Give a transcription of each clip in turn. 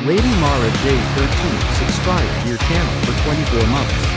Lady Mara J13 subscribed to your channel for 24 months.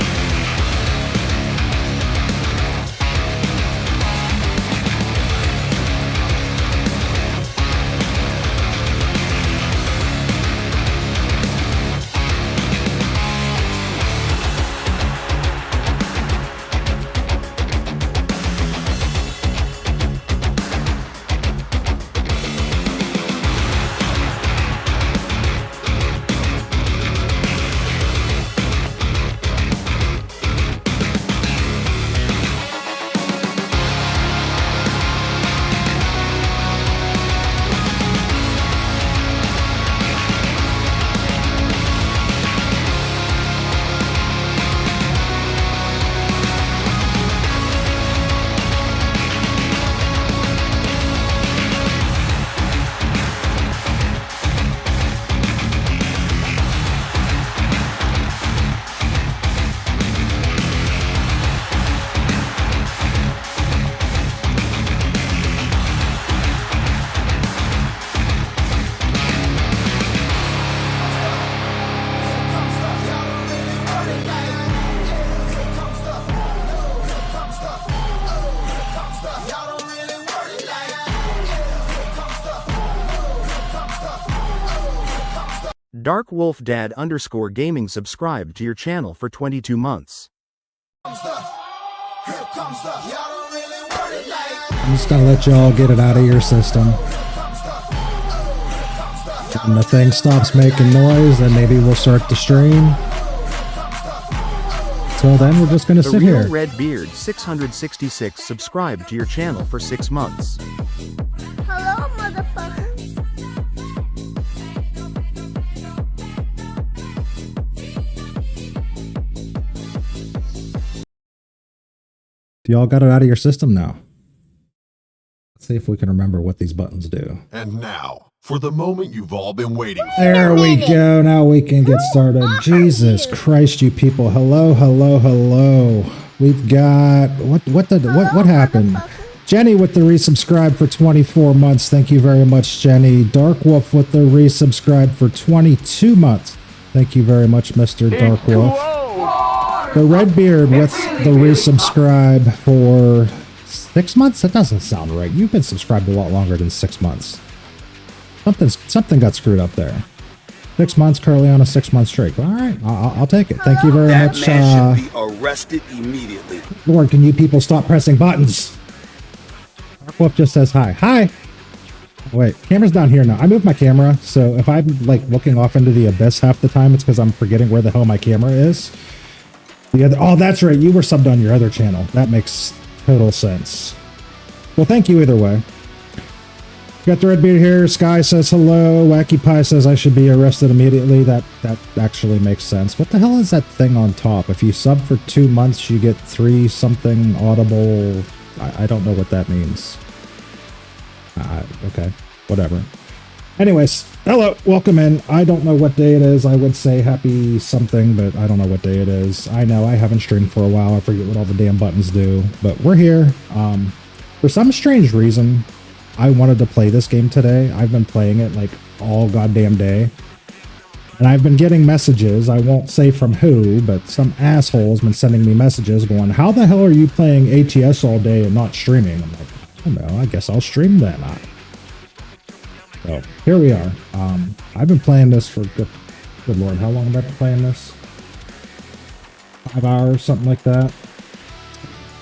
Dark Wolf Dad _ Gaming subscribed to your channel for 22 months. I'm just gonna let y'all get it out of your system. When the thing stops making noise, then maybe we'll start the stream. Till then, we're just gonna sit here. The Real Red Beard 666 subscribed to your channel for 6 months. Hello, motherfucker. Y'all got it out of your system now. Let's see if we can remember what these buttons do. And now, for the moment you've all been waiting for. There we go. Now we can get started. Jesus Christ, you people. Hello, hello, hello. We've got what happened? Jenny with the resubscribe for 24 months. Thank you very much, Jenny. Dark Wolf with the resubscribe for 22 months. Thank you very much, Mr. Dark Wolf. The Redbeard with the resubscribe for 6 months? That doesn't sound right. You've been subscribed a lot longer than 6 months. Something got screwed up there. 6 months, currently on a 6-month streak. All right, I'll take it. Thank you very much. That man should be arrested immediately. Lord, can you people stop pressing buttons? Dark Wolf just says hi. Hi! Wait, camera's down here now. I moved my camera, so if I'm like looking off into the abyss half the time, it's because I'm forgetting where the hell my camera is. Oh, that's right. You were subbed on your other channel. That makes total sense. Well, thank you either way. Got the Redbeard here. Sky says hello. Wacky Pie says I should be arrested immediately. That actually makes sense. What the hell is that thing on top? If you sub for 2 months, you get 3 something audible. I don't know what that means. Okay, whatever. Anyways, hello, welcome in. I don't know what day it is. I would say happy something, but I don't know what day it is. I know I haven't streamed for a while. I forget what all the damn buttons do, but we're here. For some strange reason, I wanted to play this game today. I've been playing it like all goddamn day. And I've been getting messages. I won't say from who, but some asshole's been sending me messages going, how the hell are you playing ATS all day and not streaming? I'm like, I don't know. I guess I'll stream then. So here we are. I've been playing this for good lord, how long have I been playing this? 5 hours, something like that.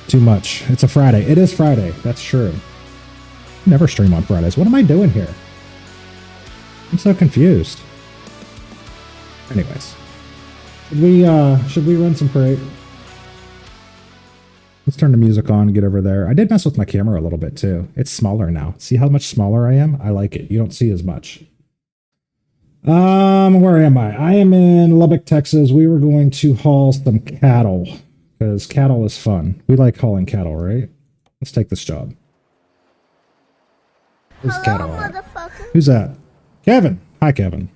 Too much. It's a Friday. It is Friday. That's true. I never stream on Fridays. What am I doing here? I'm so confused. Anyways, should we run some parade? Let's turn the music on and get over there. I did mess with my camera a little bit too. It's smaller now. See how much smaller I am? I like it. You don't see as much. Where am I? I am in Lubbock, Texas. We were going to haul some cattle because cattle is fun. We like hauling cattle, right? Let's take this job. Where's the cattle at? Who's that? Kevin. Hi, Kevin.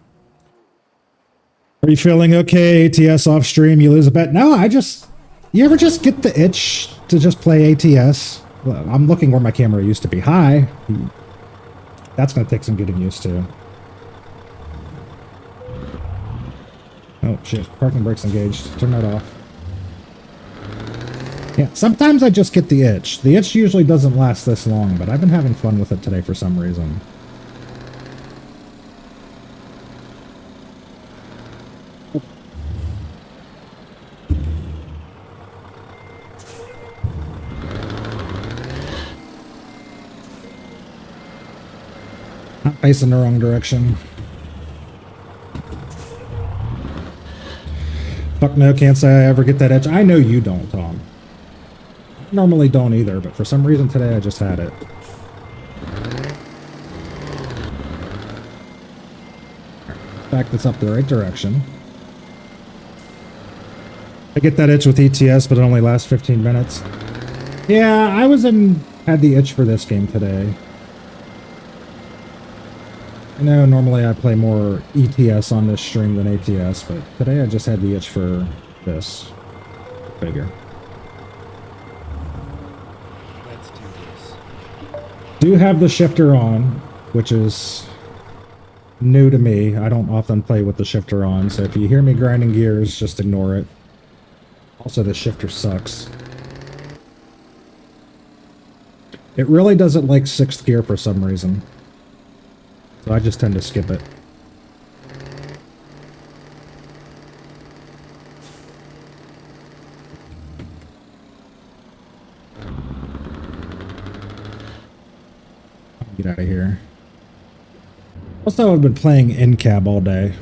Are you feeling okay? ATS off stream, you lose a bet? No, you ever just get the itch to just play ATS? Well, I'm looking where my camera used to be. Hi. That's going to take some getting used to. Oh shit, parking brake's engaged. Turn that off. Yeah, sometimes I just get the itch. The itch usually doesn't last this long, but I've been having fun with it today for some reason. I'm facing the wrong direction. Fuck no, can't say I ever get that itch. I know you don't, Tom. I normally don't either, but for some reason today I just had it. Back this up the right direction. I get that itch with ETS, but it only lasts 15 minutes. Yeah, had the itch for this game today. I know normally I play more ETS on this stream than ATS, but today I just had the itch for this figure. Let's do this. Do have the shifter on, which is new to me. I don't often play with the shifter on, so if you hear me grinding gears, just ignore it. Also, the shifter sucks. It really doesn't like 6th gear for some reason. So I just tend to skip it. Get out of here. Also, I've been playing in-cab all day.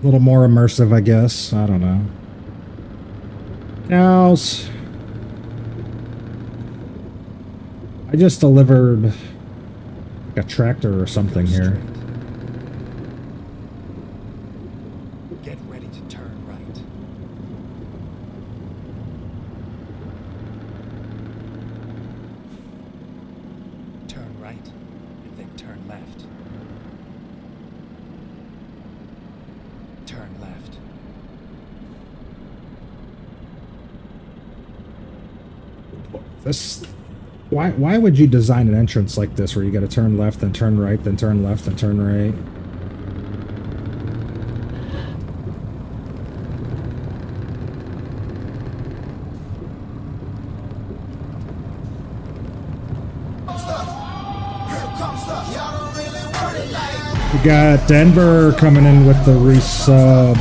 A little more immersive, I guess. I don't know. Cows. I just delivered like a tractor or something here. Get ready to turn right. Turn right, and then turn left. Turn left. Why would you design an entrance like this where you got to turn left, then turn right, then turn left, then turn right? We got Denver coming in with the resub.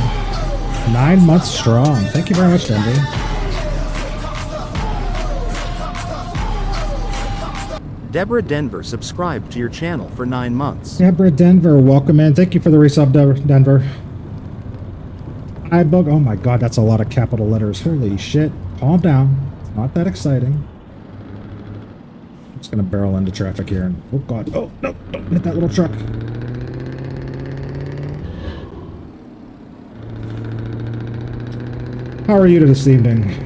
9 months strong. Thank you very much, Denver. Deborah Denver subscribed to your channel for 9 months. Deborah Denver, welcome in. Thank you for the resub, Denver. iBug. Oh my god, that's a lot of capital letters. Holy shit. Calm down. It's not that exciting. I'm just gonna barrel into traffic here. And, oh god. Oh, no. Don't hit that little truck. How are you this evening?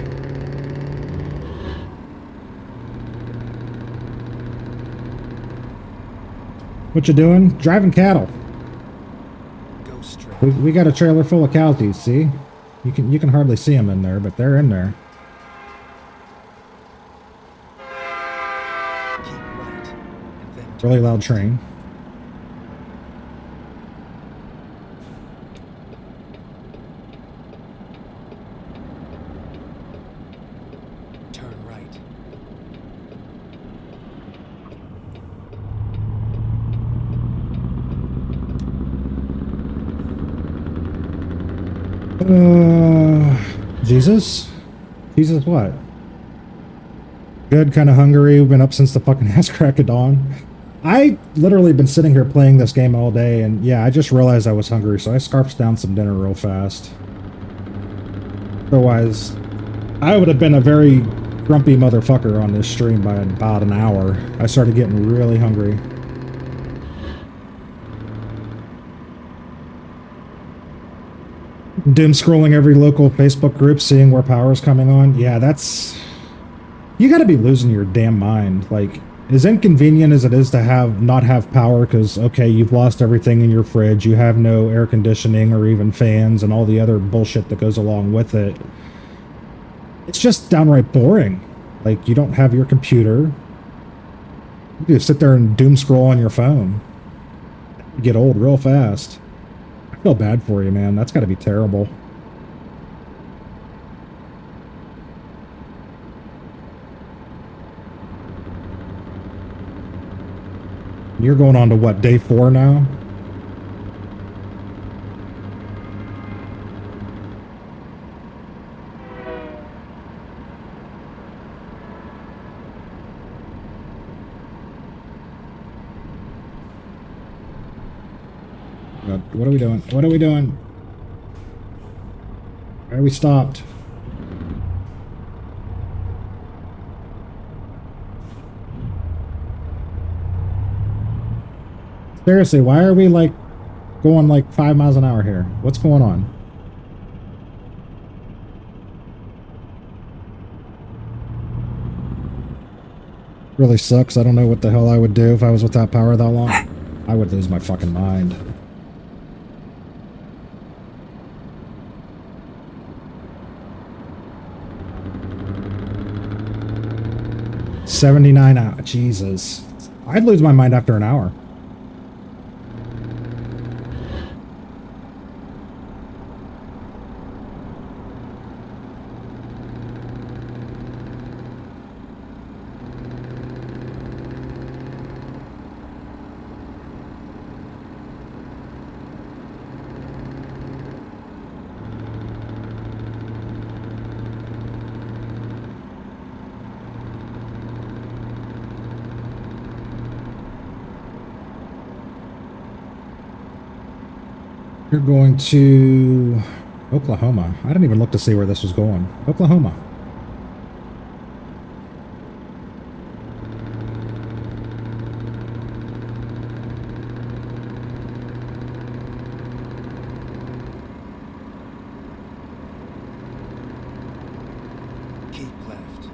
What you doing? Driving cattle. Go straight. We got a trailer full of cows, do you see? You can hardly see them in there, but they're in there. Keep right, and then Really loud train. turn right. Jesus? Jesus what? Good, kind of hungry. We've been up since the fucking ass crack of dawn. I literally been sitting here playing this game all day, and yeah, I just realized I was hungry, so I scarfed down some dinner real fast. Otherwise, I would have been a very grumpy motherfucker on this stream by about an hour. I started getting really hungry. Doom scrolling every local Facebook group, seeing where power's coming on. Yeah, that's... You gotta be losing your damn mind. Like, as inconvenient as it is to not have power, because, okay, you've lost everything in your fridge, you have no air conditioning or even fans and all the other bullshit that goes along with it. It's just downright boring. Like, you don't have your computer, You just sit there and doom scroll on your phone. You get old real fast. I feel bad for you, man. That's got to be terrible. You're going on to what, day 4 now? What are we doing? What are we doing? Why are we stopped? Seriously, why are we like going like 5 miles an hour here? What's going on? Really sucks. I don't know what the hell I would do if I was without power that long. I would lose my fucking mind. $79 out. Jesus. I'd lose my mind after an hour. You're going to Oklahoma. I didn't even look to see where this was going. Oklahoma. Keep left.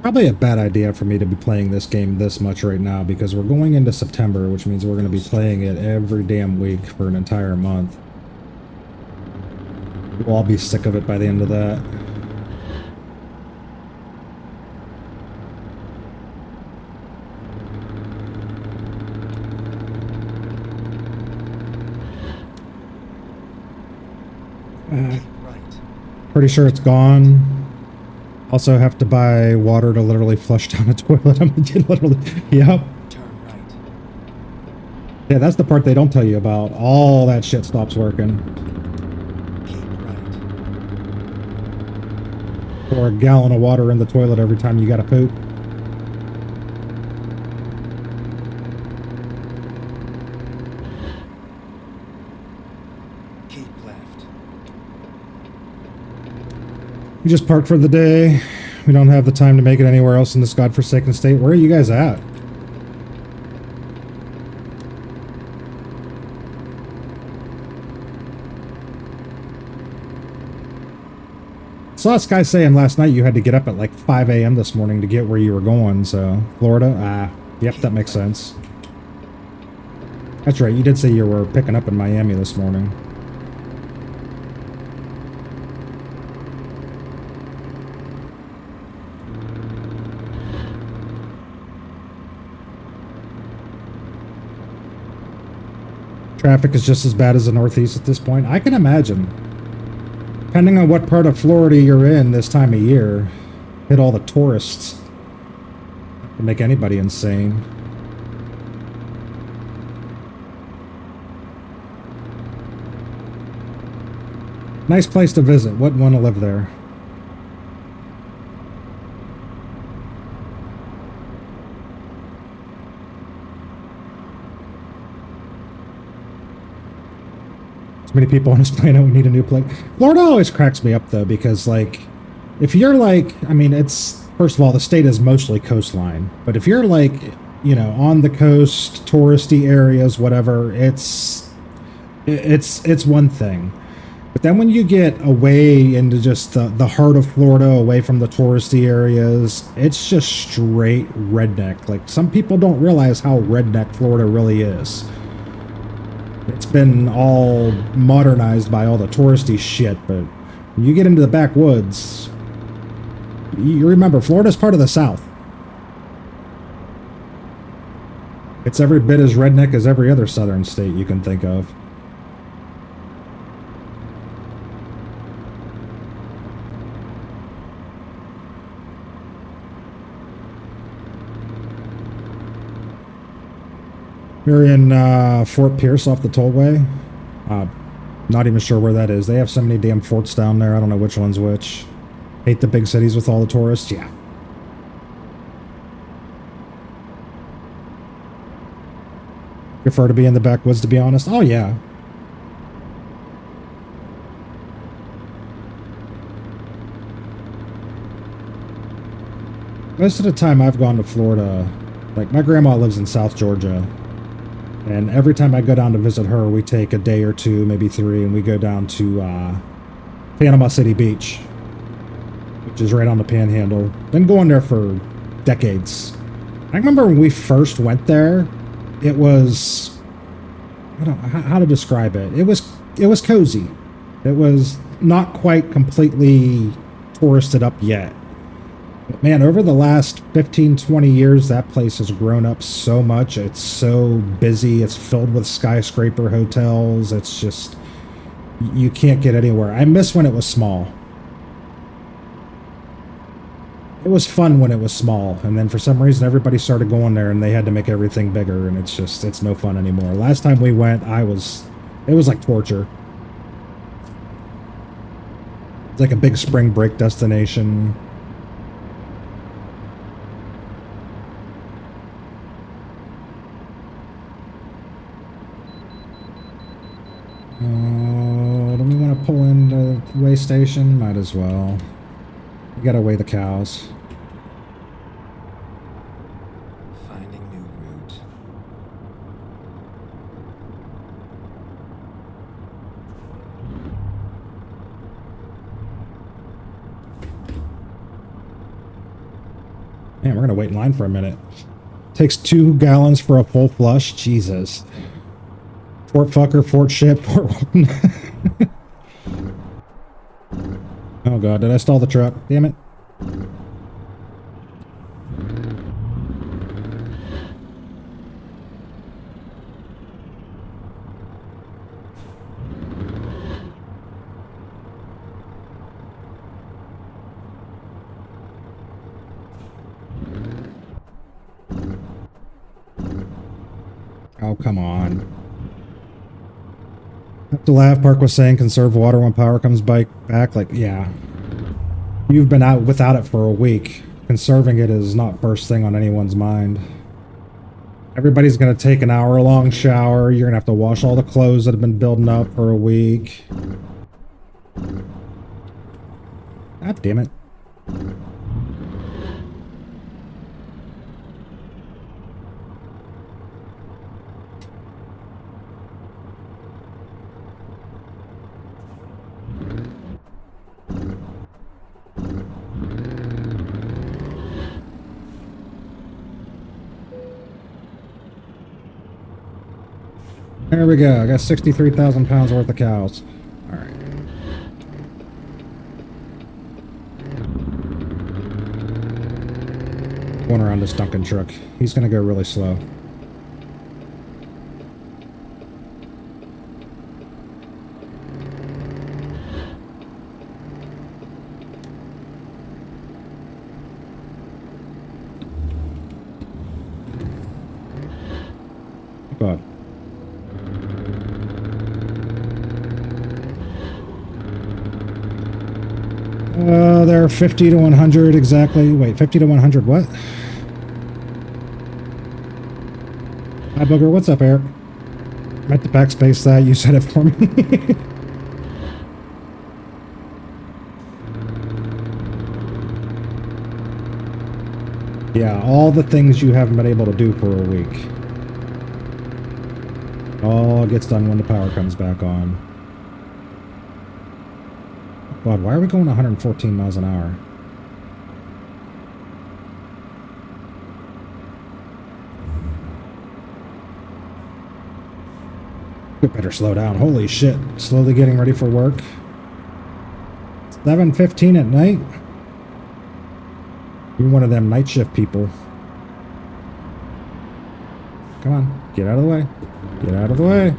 Probably a bad idea for me to be playing this game this much right now because we're going into September, which means we're going to be playing it every damn week for an entire month. We'll all be sick of it by the end of that. Keep right. Pretty sure it's gone. Also have to buy water to literally flush down a toilet. I'm literally, yep. Turn right. Yeah, that's the part they don't tell you about. All that shit stops working. Keep right. Pour a gallon of water in the toilet every time you gotta poop. Keep left. We just parked for the day. We don't have the time to make it anywhere else in this godforsaken state. Where are you guys at? Saw this guy saying last night you had to get up at like 5 a.m. this morning to get where you were going, so Florida? Ah, yep, that makes sense. That's right, you did say you were picking up in Miami this morning. Traffic is just as bad as the Northeast at this point. I can imagine. Depending on what part of Florida you're in this time of year, hit all the tourists. It'll make anybody insane. Nice place to visit. Wouldn't want to live there. Many people on this planet we need a new place. Florida always cracks me up though because like if you're like, I mean, it's first of all the state is mostly coastline, but if you're like, you know, on the coast, touristy areas, whatever, it's one thing. But then when you get away into just the heart of Florida, away from the touristy areas, it's just straight redneck. Like, some people don't realize how redneck Florida really is. It's been all modernized by all the touristy shit, but when you get into the backwoods, you remember, Florida's part of the South. It's every bit as redneck as every other southern state you can think of. We're in Fort Pierce off the tollway. Not even sure where that is. They have so many damn forts down there. I don't know which one's which. Hate the big cities with all the tourists. Yeah. Prefer to be in the backwoods, to be honest. Oh, yeah. Most of the time I've gone to Florida, like, my grandma lives in South Georgia. And every time I go down to visit her, we take a day or two, maybe 3, and we go down to Panama City Beach, which is right on the Panhandle. Been going there for decades. I remember when we first went there, it was, I don't know how to describe it. It was cozy. It was not quite completely touristed up yet. But man, over the last 15, 20 years, that place has grown up so much. It's so busy. It's filled with skyscraper hotels. It's just, you can't get anywhere. I miss when it was small. It was fun when it was small. And then for some reason, everybody started going there and they had to make everything bigger. And it's no fun anymore. Last time we went, it was like torture. It's like a big spring break destination. Do we want to pull into the way station? Might as well. We gotta weigh the cows. Finding new route. Man, we're gonna wait in line for a minute. Takes 2 gallons for a full flush. Jesus. Fort fucker, Fort shit, Fort... Oh god, did I stall the truck? Damn it. Oh, come on. The Laugh Park was saying conserve water when power comes back. Like, yeah. You've been out without it for a week. Conserving it is not first thing on anyone's mind. Everybody's going to take an hour-long shower. You're going to have to wash all the clothes that have been building up for a week. God damn it. There we go. I got 63,000 pounds worth of cows. All right. Going around this Duncan truck. He's going to go really slow. God. They're 50 to 100 exactly. Wait, 50 to 100 what? Hi, Booger. What's up, Eric? Meant to backspace that. You said it for me. Yeah, all the things you haven't been able to do for a week. All gets done when the power comes back on. God, why are we going 114 miles an hour? We better slow down. Holy shit. Slowly getting ready for work. 7:15 at night. You're one of them night shift people. Come on. Get out of the way. Get out of the way.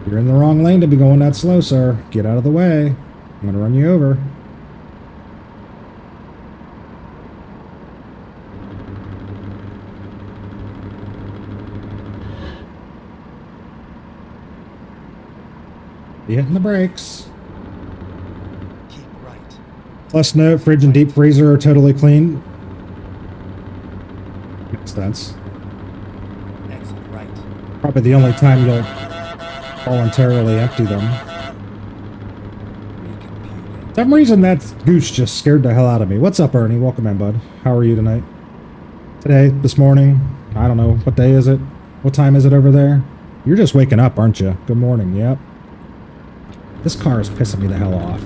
You're in the wrong lane to be going that slow, sir. Get out of the way. I'm going to run you over. Be hitting the brakes. Keep right. Plus note, fridge and deep freezer are totally clean. Makes sense. Exit right. Probably the only time you'll voluntarily empty them. Recomputing. For some reason, that goose just scared the hell out of me. What's up, Ernie? Welcome in, bud. How are you tonight? Today, this morning, I don't know. What day is it? What time is it over there? You're just waking up, aren't you? Good morning. Yep. This car is pissing me the hell off.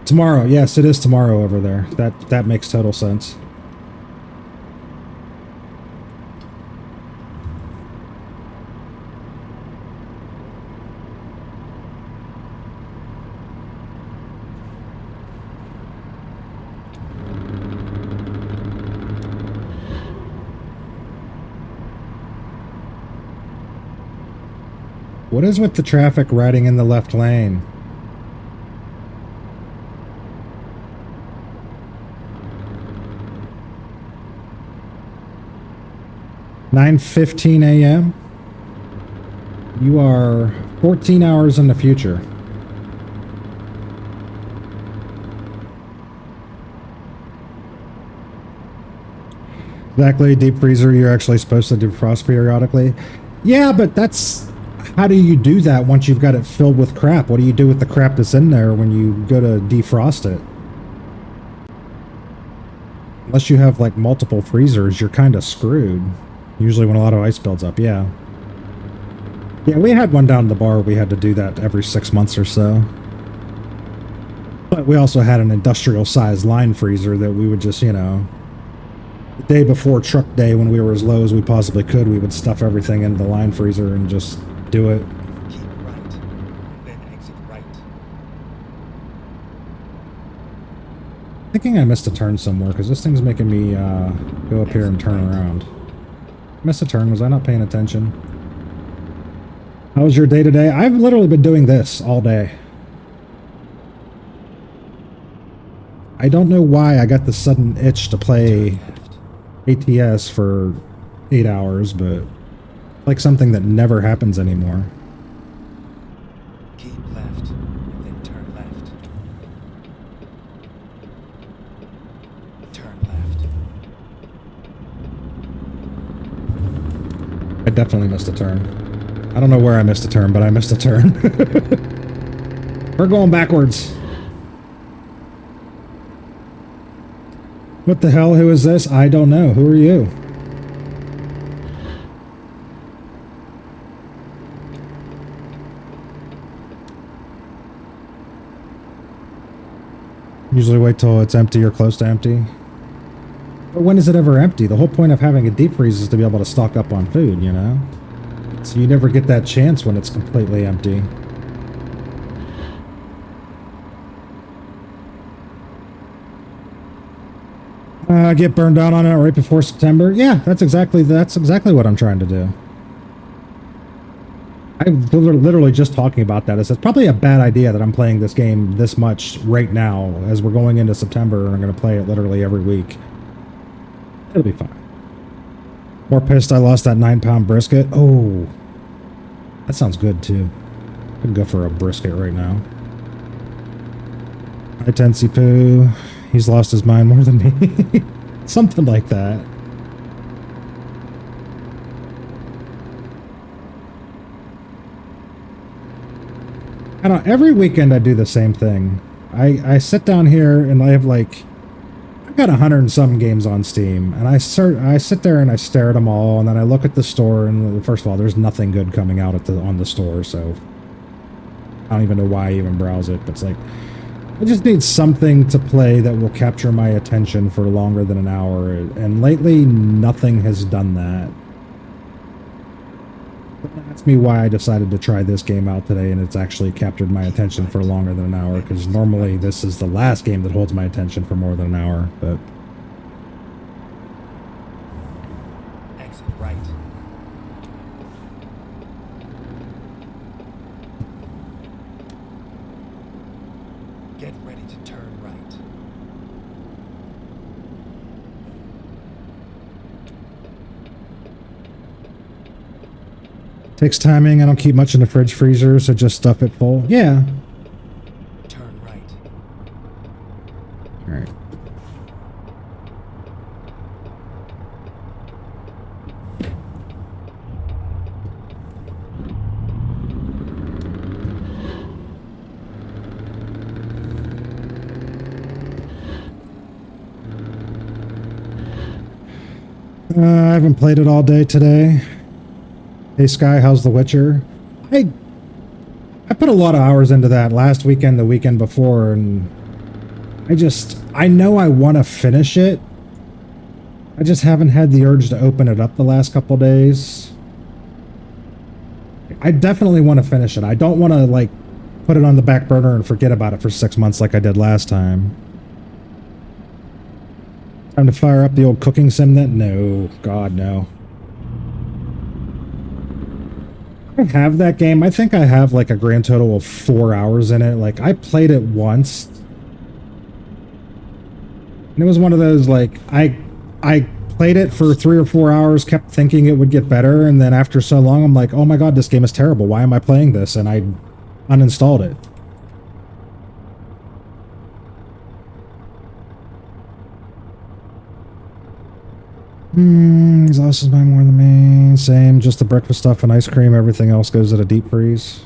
Tomorrow. Yes, it is tomorrow over there. That makes total sense. What is with the traffic riding in the left lane? (9:15 a.m.) You are 14 hours in the future. Exactly, deep freezer, you're actually supposed to defrost periodically. Yeah, but that's... How do you do that once you've got it filled with crap? What do you do with the crap that's in there when you go to defrost it? Unless you have, like, multiple freezers, you're kind of screwed. Usually when a lot of ice builds up, yeah. Yeah, we had one down at the bar. We had to do that every 6 months or so. But we also had an industrial-sized line freezer that we would just, you know... The day before truck day, when we were as low as we possibly could, we would stuff everything into the line freezer and just do it. Keep right. Then exit right. Thinking I missed a turn somewhere, because this thing's making me go up here and turn around. Missed a turn. Was I not paying attention? How was your day today? I've literally been doing this all day. I don't know why I got the sudden itch to play ATS for 8 hours, but like something that never happens anymore. Keep left. And then turn left. Turn left. I definitely missed a turn. I don't know where I missed a turn, but I missed a turn. We're going backwards. What the hell? Who is this? I don't know. Who are you? Usually wait till it's empty or close to empty. But when is it ever empty? The whole point of having a deep freeze is to be able to stock up on food, you know? So you never get that chance when it's completely empty. Get burned out on it right before September. Yeah, that's exactly what I'm trying to do. I'm literally just talking about that. It's probably a bad idea that I'm playing this game this much right now as we're going into September and I'm going to play it literally every week. It'll be fine. More pissed I lost that 9-pound brisket. Oh, that sounds good too. I could go for a brisket right now. Hi, Tensi Poo. He's lost his mind more than me. Something like that. I don't know, every weekend I do the same thing. I sit down here and I have like... I got 100 and some games on Steam, and I sit there and I stare at them all, and then I look at the store, and first of all, there's nothing good coming out on the store, so I don't even know why I even browse it. But it's like, I just need something to play that will capture my attention for longer than an hour, and lately nothing has done that. Ask me why I decided to try this game out today, and it's actually captured my attention for longer than an hour, because normally this is the last game that holds my attention for more than an hour, but... Exit right. Get ready to turn right. Takes timing. I don't keep much in the fridge freezer, so just stuff it full. Yeah. Turn right. All right. I haven't played it all day today. Hey Sky, how's The Witcher? I put a lot of hours into that last weekend, the weekend before, and I know I want to finish it. I just haven't had the urge to open it up the last couple days. I definitely want to finish it. I don't want to, like, put it on the back burner and forget about it for 6 months like I did last time. Time to fire up the old cooking sim then? No. God, no. I have that game. I think I have like a grand total of 4 hours in it. Like, I played it once. And it was one of those, like, I played it for 3 or 4 hours, kept thinking it would get better, and then after so long, I'm like, oh my god, this game is terrible. Why am I playing this? And I uninstalled it. Exhausted by more than me. Same, just the breakfast stuff and ice cream. Everything else goes to the deep freeze.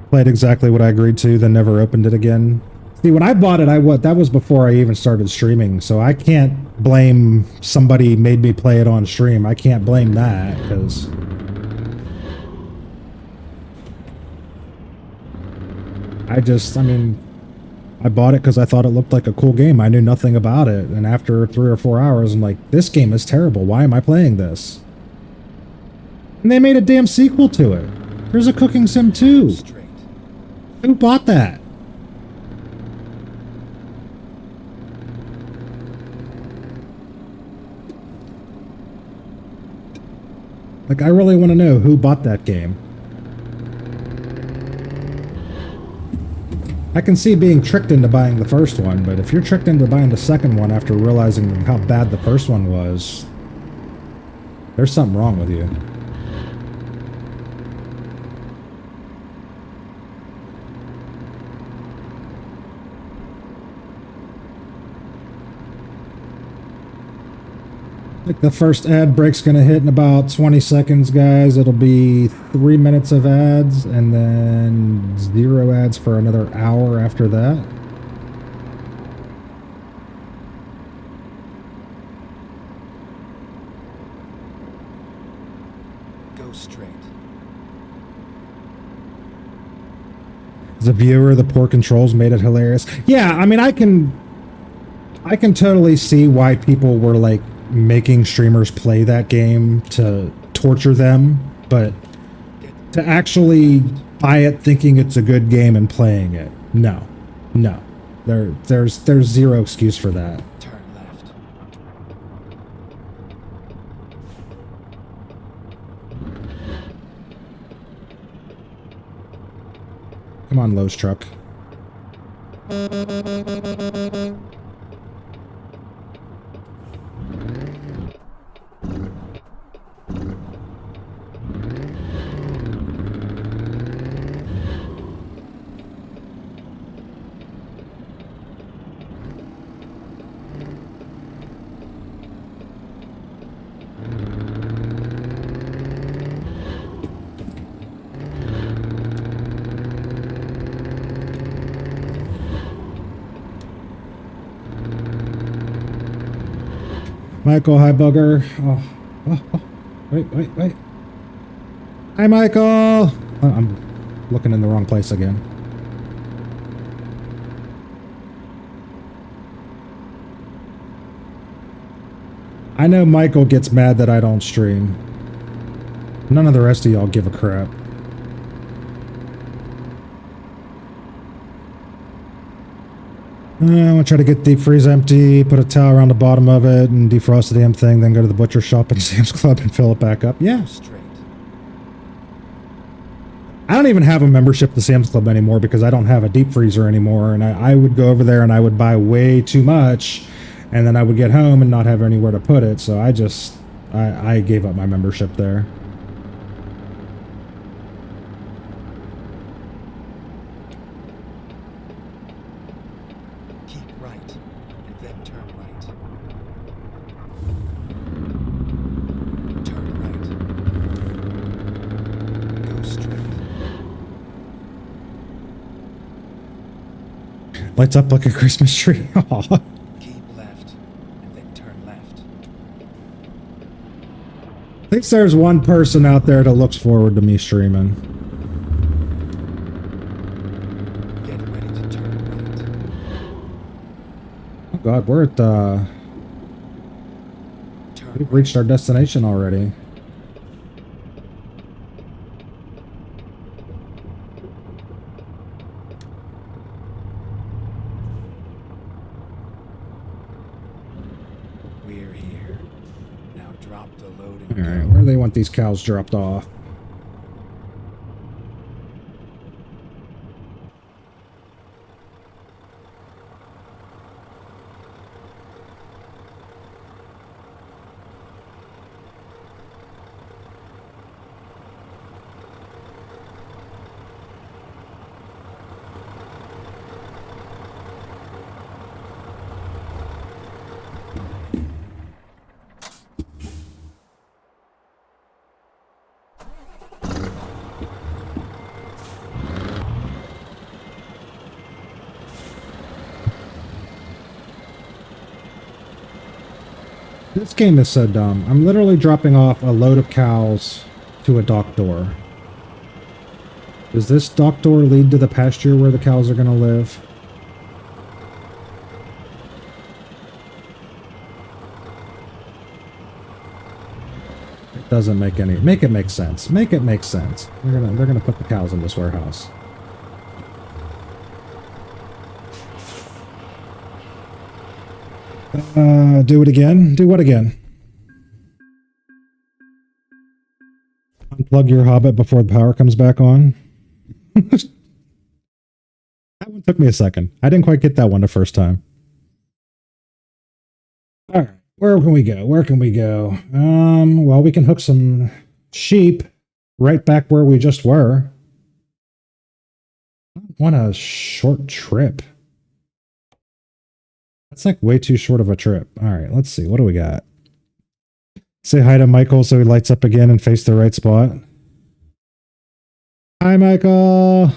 Played exactly what I agreed to, then never opened it again. See, when I bought it, that was before I even started streaming, so I can't blame somebody made me play it on stream. I can't blame that, because... I mean, I bought it because I thought it looked like a cool game. I knew nothing about it, and after 3 or 4 hours, I'm like, this game is terrible. Why am I playing this? And they made a damn sequel to it. There's a Cooking Sim 2. Straight. Who bought that? Like, I really want to know who bought that game. I can see being tricked into buying the first one, but if you're tricked into buying the second one after realizing how bad the first one was, there's something wrong with you. Like, the first ad break's gonna hit in about 20 seconds, guys. It'll be 3 minutes of ads, and then 0 ads for another hour after that. Go straight. As a viewer, the poor controls made it hilarious. Yeah, I mean, I can totally see why people were, like, making streamers play that game to torture them, but to actually buy it thinking it's a good game and playing it, no. There's zero excuse for that. Turn left. Come on, Lowe's truck. Michael, hi, bugger. Oh. Wait. Hi, Michael. Oh, I'm looking in the wrong place again. I know Michael gets mad that I don't stream. None of the rest of y'all give a crap. I'm gonna try to get deep freeze empty, put a towel around the bottom of it, and defrost the damn thing, then go to the butcher shop and Sam's Club and fill it back up. Yeah. Straight. I don't even have a membership to Sam's Club anymore because I don't have a deep freezer anymore, and I would go over there and I would buy way too much, and then I would get home and not have anywhere to put it, so I gave up my membership there. Keep right, and then turn right. Turn right. Go straight. Lights up like a Christmas tree. Aw. Keep left, and then turn left. At least there's one person out there that looks forward to me streaming. Get ready to turn right. Oh god, we're at Turn we've right. reached our destination already. We're here. Now drop the load and Alright, go. where do they want these cows dropped off? This game is so dumb. I'm literally dropping off a load of cows to a dock door. Does this dock door lead to the pasture where the cows are going to live? It doesn't make any... Make it make sense. Make it make sense. They're gonna put the cows in this warehouse. Do it again? Do what again? Unplug your Hobbit before the power comes back on? That one took me a second. I didn't quite get that one the first time. Alright, where can we go? Where can we go? Well, we can hook some sheep right back where we just were. I want a short trip. That's like way too short of a trip. Alright, let's see. What do we got? Say hi to Michael so he lights up again and face the right spot. Hi, Michael.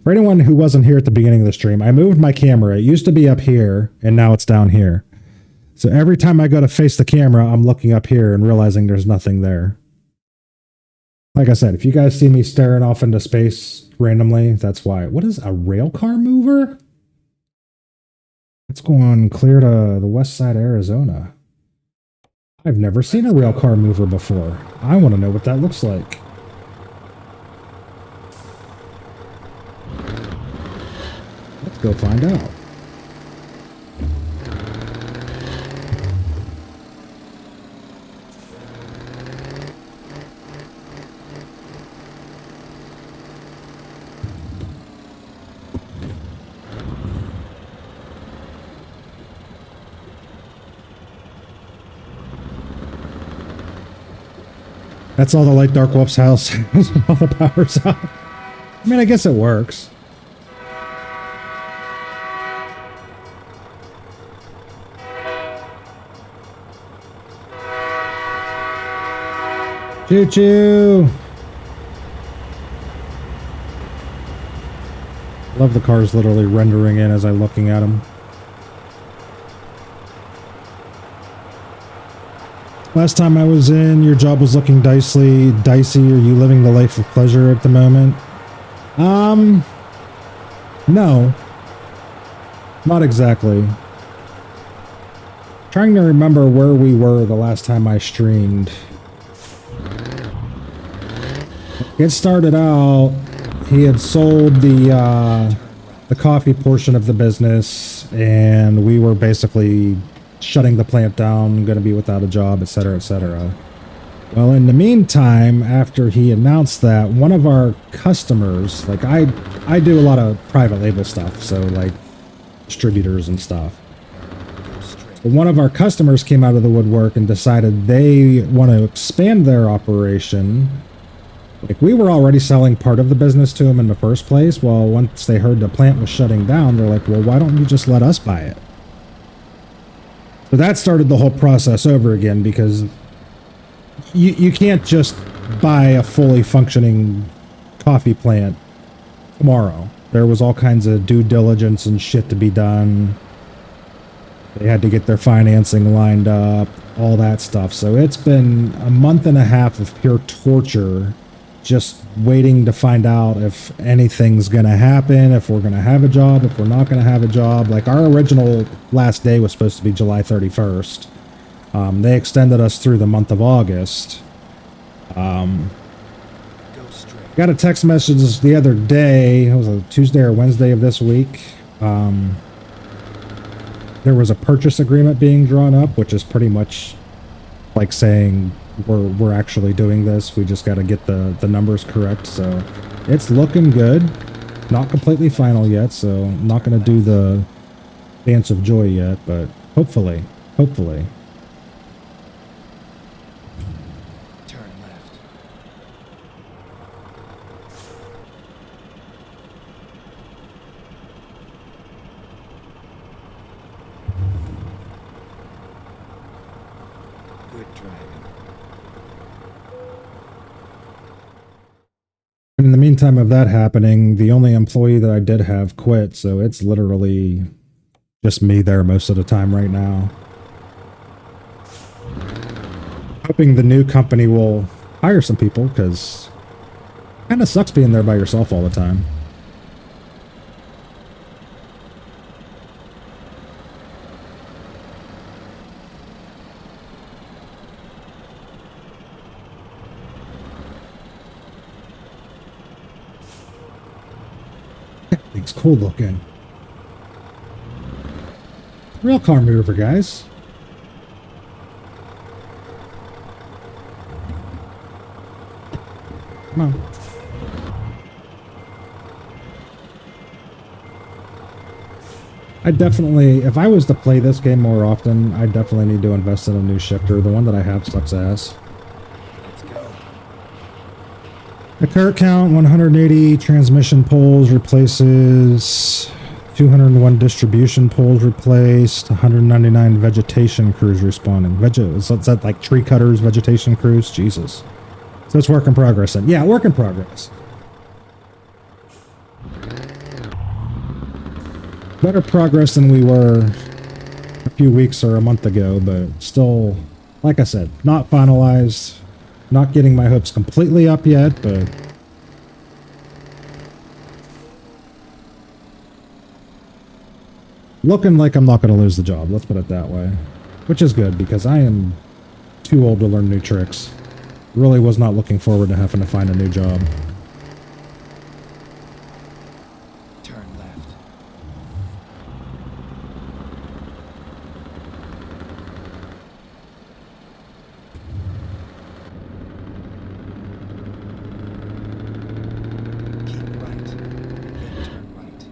For anyone who wasn't here at the beginning of the stream, I moved my camera. It used to be up here, and now it's down here. So every time I go to face the camera, I'm looking up here and realizing there's nothing there. Like I said, if you guys see me staring off into space randomly, that's why. What is a rail car mover? It's going clear to the west side of Arizona. I've never seen a rail car mover before. I want to know what that looks like. Let's go find out. That's all the light Dark Wolf's house. All the power's out. I mean, I guess it works. Choo choo. Love the cars literally rendering in as I'm looking at them. Last time I was in, your job was looking dicey. Are you living the life of pleasure at the moment? No. Not exactly. Trying to remember where we were the last time I streamed. It started out, he had sold the coffee portion of the business, and we were basically shutting the plant down, going to be without a job, etc., etc. Well, in the meantime, after he announced that, one of our customers, like I do a lot of private label stuff, so like distributors and stuff. But one of our customers came out of the woodwork and decided they want to expand their operation. Like, we were already selling part of the business to them in the first place. Well, once they heard the plant was shutting down, they're like, well, why don't you just let us buy it? So that started the whole process over again, because you can't just buy a fully functioning coffee plant tomorrow. There was all kinds of due diligence and shit to be done. They had to get their financing lined up, all that stuff. So it's been a month and a half of pure torture, just waiting to find out if anything's going to happen, if we're going to have a job, if we're not going to have a job. Like, our original last day was supposed to be July 31st. They extended us through the month of August. Got a text message the other day, it was a Tuesday or Wednesday of this week. There was a purchase agreement being drawn up, which is pretty much like saying we're actually doing this. We just got to get the numbers correct. So it's looking good. Not completely final yet, so I'm not going to do the dance of joy yet, but hopefully. Turn left. Good driving. And in the meantime of that happening, the only employee that I did have quit, so it's literally just me there most of the time right now. Hoping the new company will hire some people, because it kind of sucks being there by yourself all the time. That thing's cool looking. Real car mover, guys. Come on. I definitely, if I was to play this game more often, I definitely need to invest in a new shifter. The one that I have sucks ass. Let's go. The current count, 180 transmission poles replaces 201 distribution poles replaced, 199 vegetation crews responding. Is that like tree cutters, vegetation crews? Jesus. So it's work in progress then. Yeah, work in progress. Better progress than we were a few weeks or a month ago, but still, like I said, not finalized. Not getting my hopes completely up yet, but looking like I'm not going to lose the job, let's put it that way. Which is good, because I am too old to learn new tricks. Really was not looking forward to having to find a new job. Turn left. Keep right, and then turn right.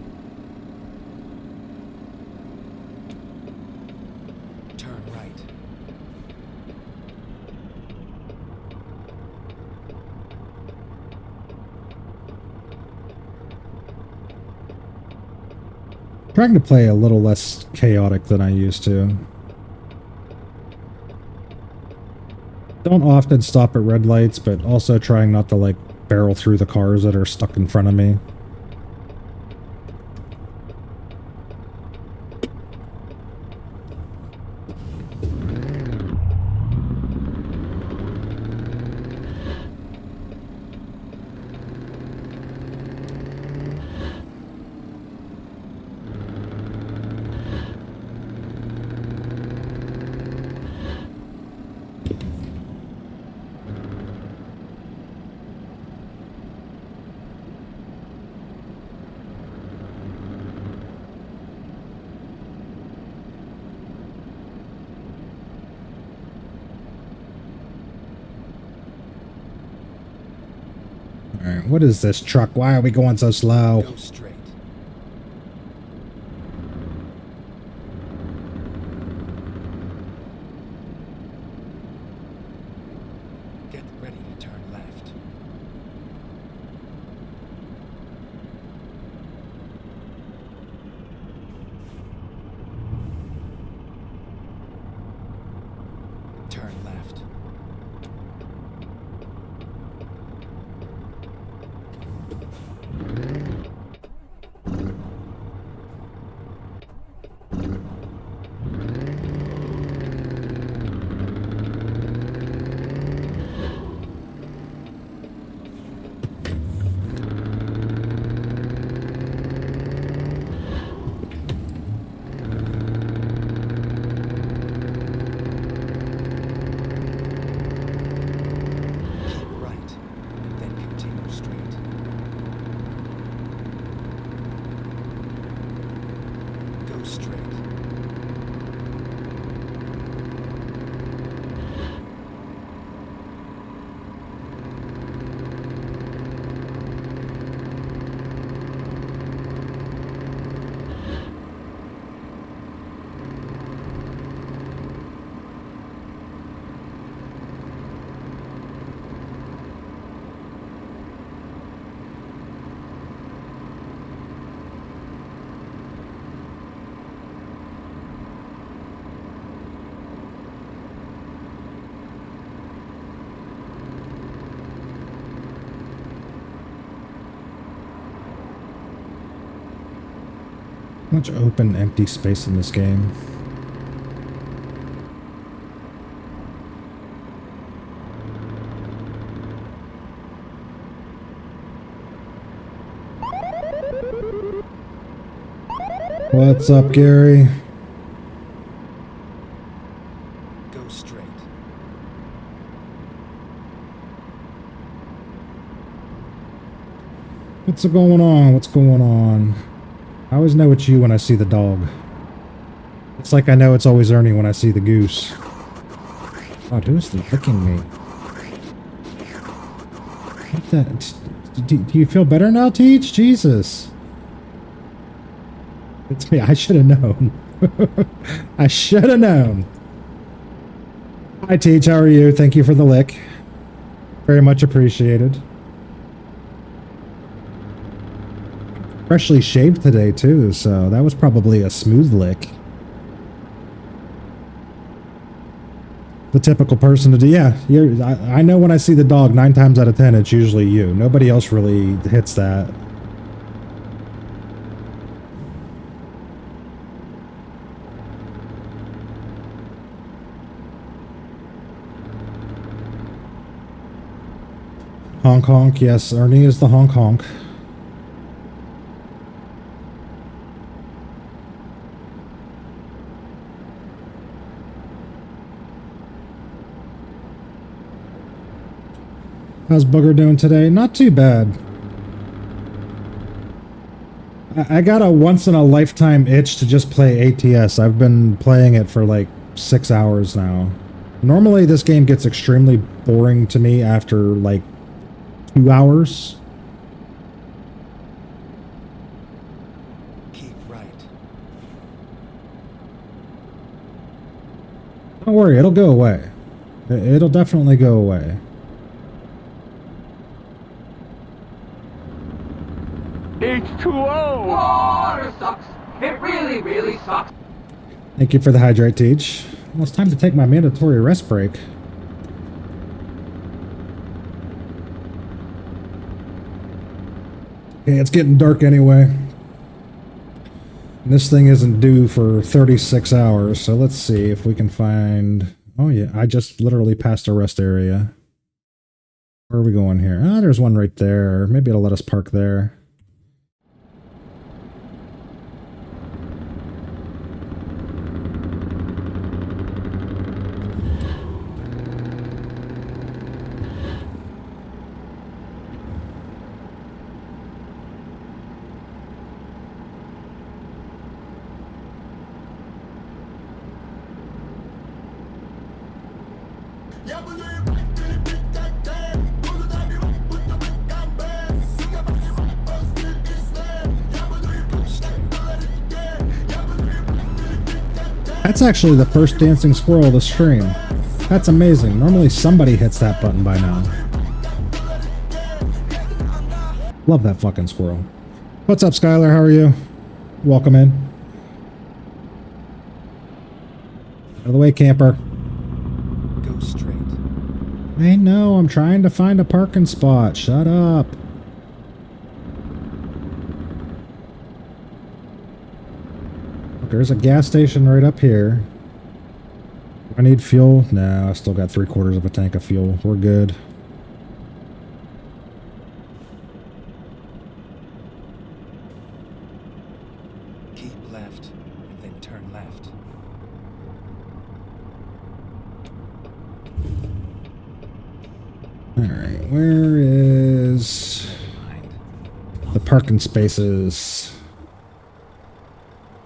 Turn right. Trying to play a little less chaotic than I used to. Don't often stop at red lights, but also trying not to like barrel through the cars that are stuck in front of me. Alright, what is this truck? Why are we going so slow? Go straight. Get ready to turn left. Turn left. Keep right, and then continue straight. Go straight. Much open, empty space in this game. What's up, Gary? Go straight. What's going on? What's going on? I always know it's you when I see the dog. It's like I know it's always Ernie when I see the goose. God, who is licking me? What the? Do you feel better now, Teach? Jesus. It's me. I should have known. I should have known. Hi, Teach. How are you? Thank you for the lick. Very much appreciated. Freshly shaved today, too, so that was probably a smooth lick. The typical person to do. Yeah, I know when I see the dog, 9 times out of 10, it's usually you. Nobody else really hits that. Honk honk, yes, Ernie is the honk honk. How's Booger doing today? Not too bad. I got a once-in-a-lifetime itch to just play ATS. I've been playing it for like 6 hours now. Normally this game gets extremely boring to me after like 2 hours. Keep right. Don't worry, it'll go away. It'll definitely go away. H2O! Water sucks. It really, really sucks. Thank you for the hydrate, Teach. Well, it's time to take my mandatory rest break. Okay, it's getting dark anyway. And this thing isn't due for 36 hours, so let's see if we can find... Oh yeah, I just literally passed a rest area. Where are we going here? Ah, there's one right there. Maybe it'll let us park there. That's actually the first dancing squirrel of the stream. That's amazing. Normally somebody hits that button by now. Love that fucking squirrel. What's up, Skylar? How are you? Welcome in. Out of the way, camper. Go straight. I know, I'm trying to find a parking spot. Shut up. There's a gas station right up here. I need fuel? No, I still got 3/4 of a tank of fuel. We're good. Keep left and then turn left. Alright, where is Mind. the parking spaces?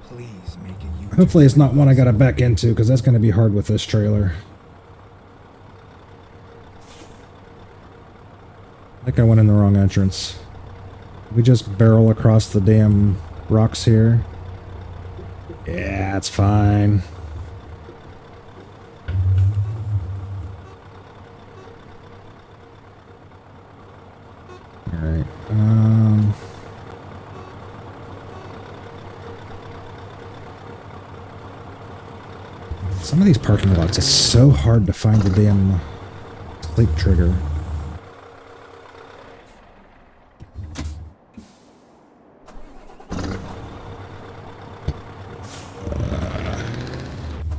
Please make a U-turn. Hopefully it's not one I gotta back into, because that's gonna be hard with this trailer. I think I went in the wrong entrance. We just barrel across the damn rocks here. Yeah, it's fine. Alright, some of these parking lots, it's so hard to find the damn sleep trigger.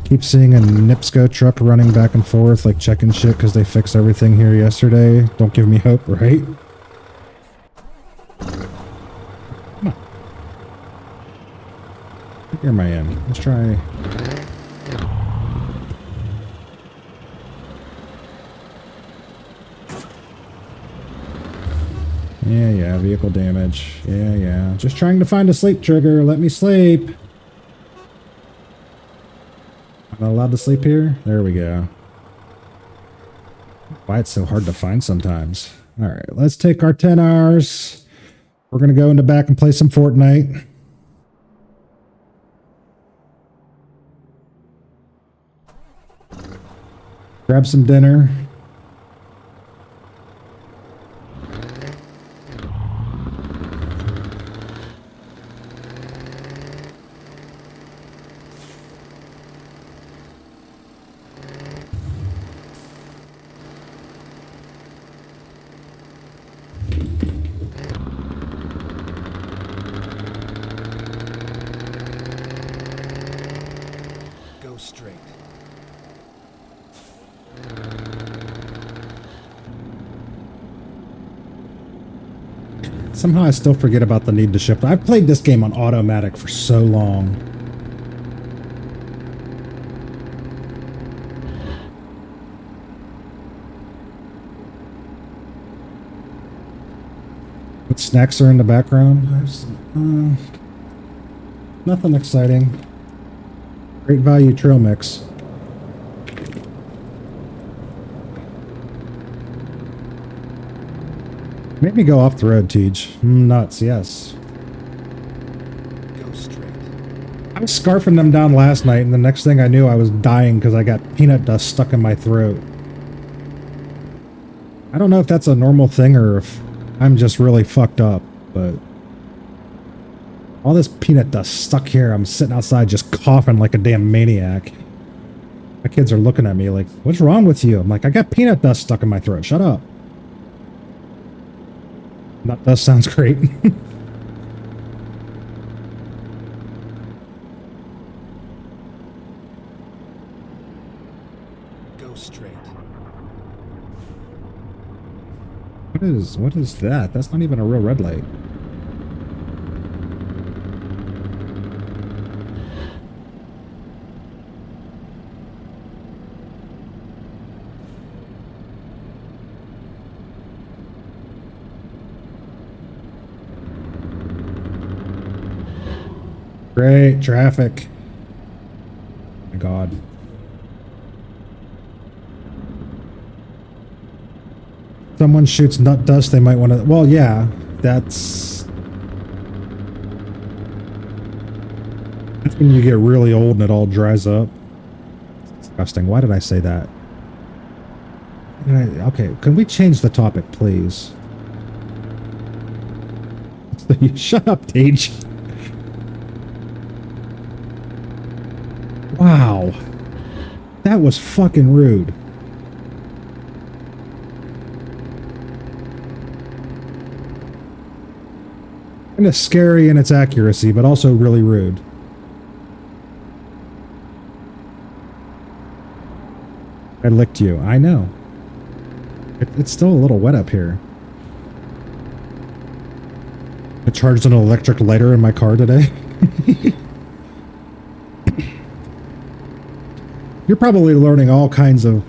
Keep seeing a NIPSCO truck running back and forth, like checking shit because they fixed everything here yesterday. Don't give me hope, right? Come on. Where am I in? Let's try... Yeah, vehicle damage. Yeah. Just trying to find a sleep trigger. Let me sleep. Am I allowed to sleep here? There we go. Why it's so hard to find sometimes. Alright, let's take our 10 hours. We're gonna go into back and play some Fortnite. Grab some dinner. Go straight. Somehow I still forget about the need to shift. I've played this game on automatic for so long. What snacks are in the background? Nothing exciting. Great value trail mix. Made me go off the road, Teej. Nuts, yes. Go straight. I was scarfing them down last night, and the next thing I knew, I was dying because I got peanut dust stuck in my throat. I don't know if that's a normal thing or if I'm just really fucked up, but all this peanut dust stuck here. I'm sitting outside just coughing like a damn maniac. My kids are looking at me like, what's wrong with you? I'm like, I got peanut dust stuck in my throat. Shut up. Nut dust sounds great. Go straight. What is that? That's not even a real red light. Great traffic. My God. Someone shoots nut dust, they might want to... Well, yeah, that's... That's when you get really old and it all dries up. It's disgusting. Why did I say that? Okay, can we change the topic, please? Shut up, Tage. Wow. That was fucking rude. Kind of scary in its accuracy, but also really rude. I licked you. I know. It's still a little wet up here. I charged an electric lighter in my car today. You're probably learning all kinds of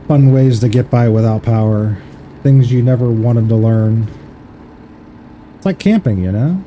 fun ways to get by without power. Things you never wanted to learn. It's like camping, you know?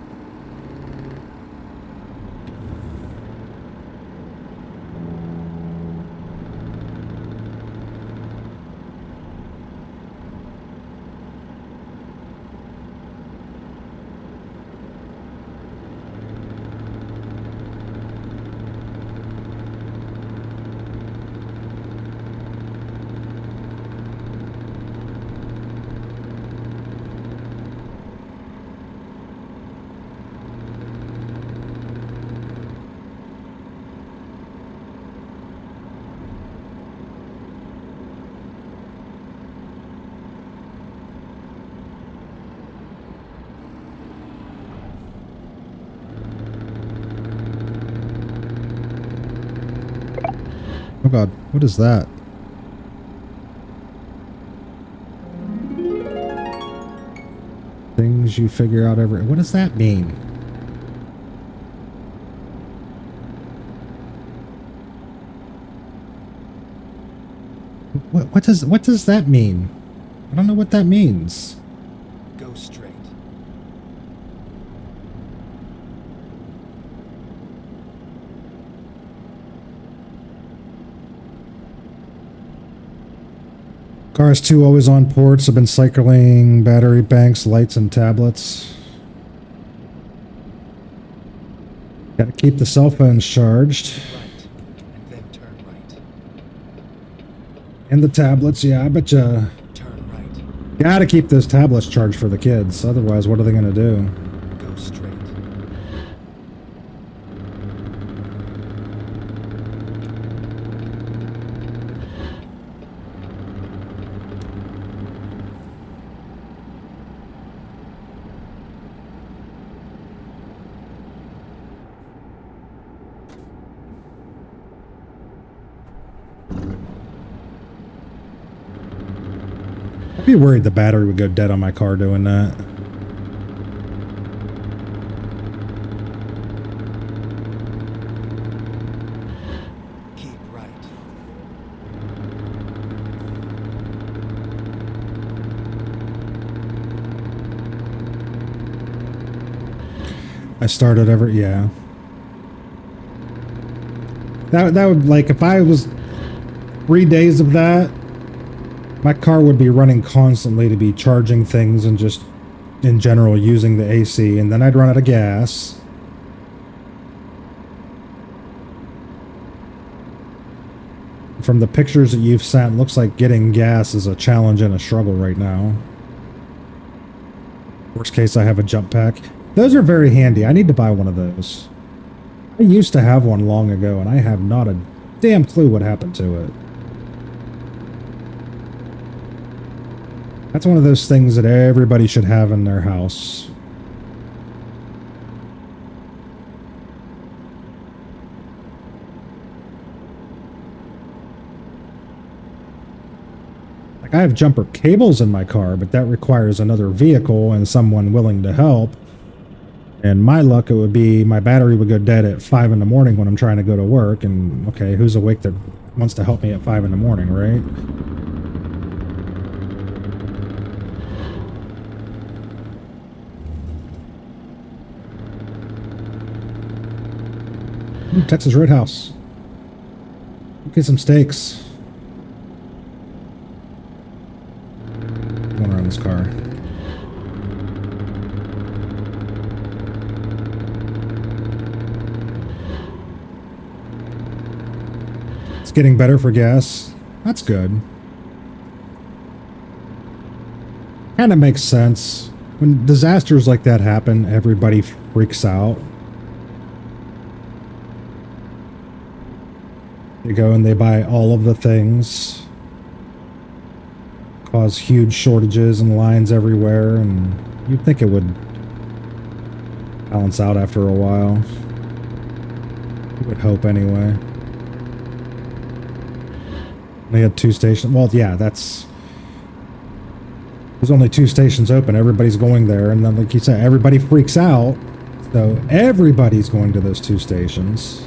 Oh god, what is that? Things you figure out every... What does that mean? What does that mean? I don't know what that means. Go straight. Cars 2 always on ports have been cycling battery banks, lights, and tablets. Gotta keep the cell phones charged. Right. And then turn right. And the tablets, yeah, I bet ya. Turn right. Gotta keep those tablets charged for the kids. Otherwise, what are they gonna do? Go straight. I'd be worried the battery would go dead on my car doing that. Keep right. I started ever, yeah. That would, like, if I was 3 days of that, my car would be running constantly to be charging things and just, in general, using the AC, and then I'd run out of gas. From the pictures that you've sent, looks like getting gas is a challenge and a struggle right now. Worst case, I have a jump pack. Those are very handy. I need to buy one of those. I used to have one long ago, and I have not a damn clue what happened to it. That's one of those things that everybody should have in their house. Like, I have jumper cables in my car, but that requires another vehicle and someone willing to help. And my luck, it would be my battery would go dead at 5 in the morning when I'm trying to go to work. And okay, who's awake that wants to help me at 5 in the morning, right? Ooh, Texas Roadhouse. Get some steaks. Going around this car. getting better for gas. That's good. Kind of makes sense. When disasters like that happen, everybody freaks out. They go and they buy all of the things. Cause huge shortages and lines everywhere, and you'd think it would balance out after a while. You would hope anyway. They had 2 stations. Well, yeah, that's... There's only 2 stations open. Everybody's going there, and then, like you said, everybody freaks out. So everybody's going to those 2 stations.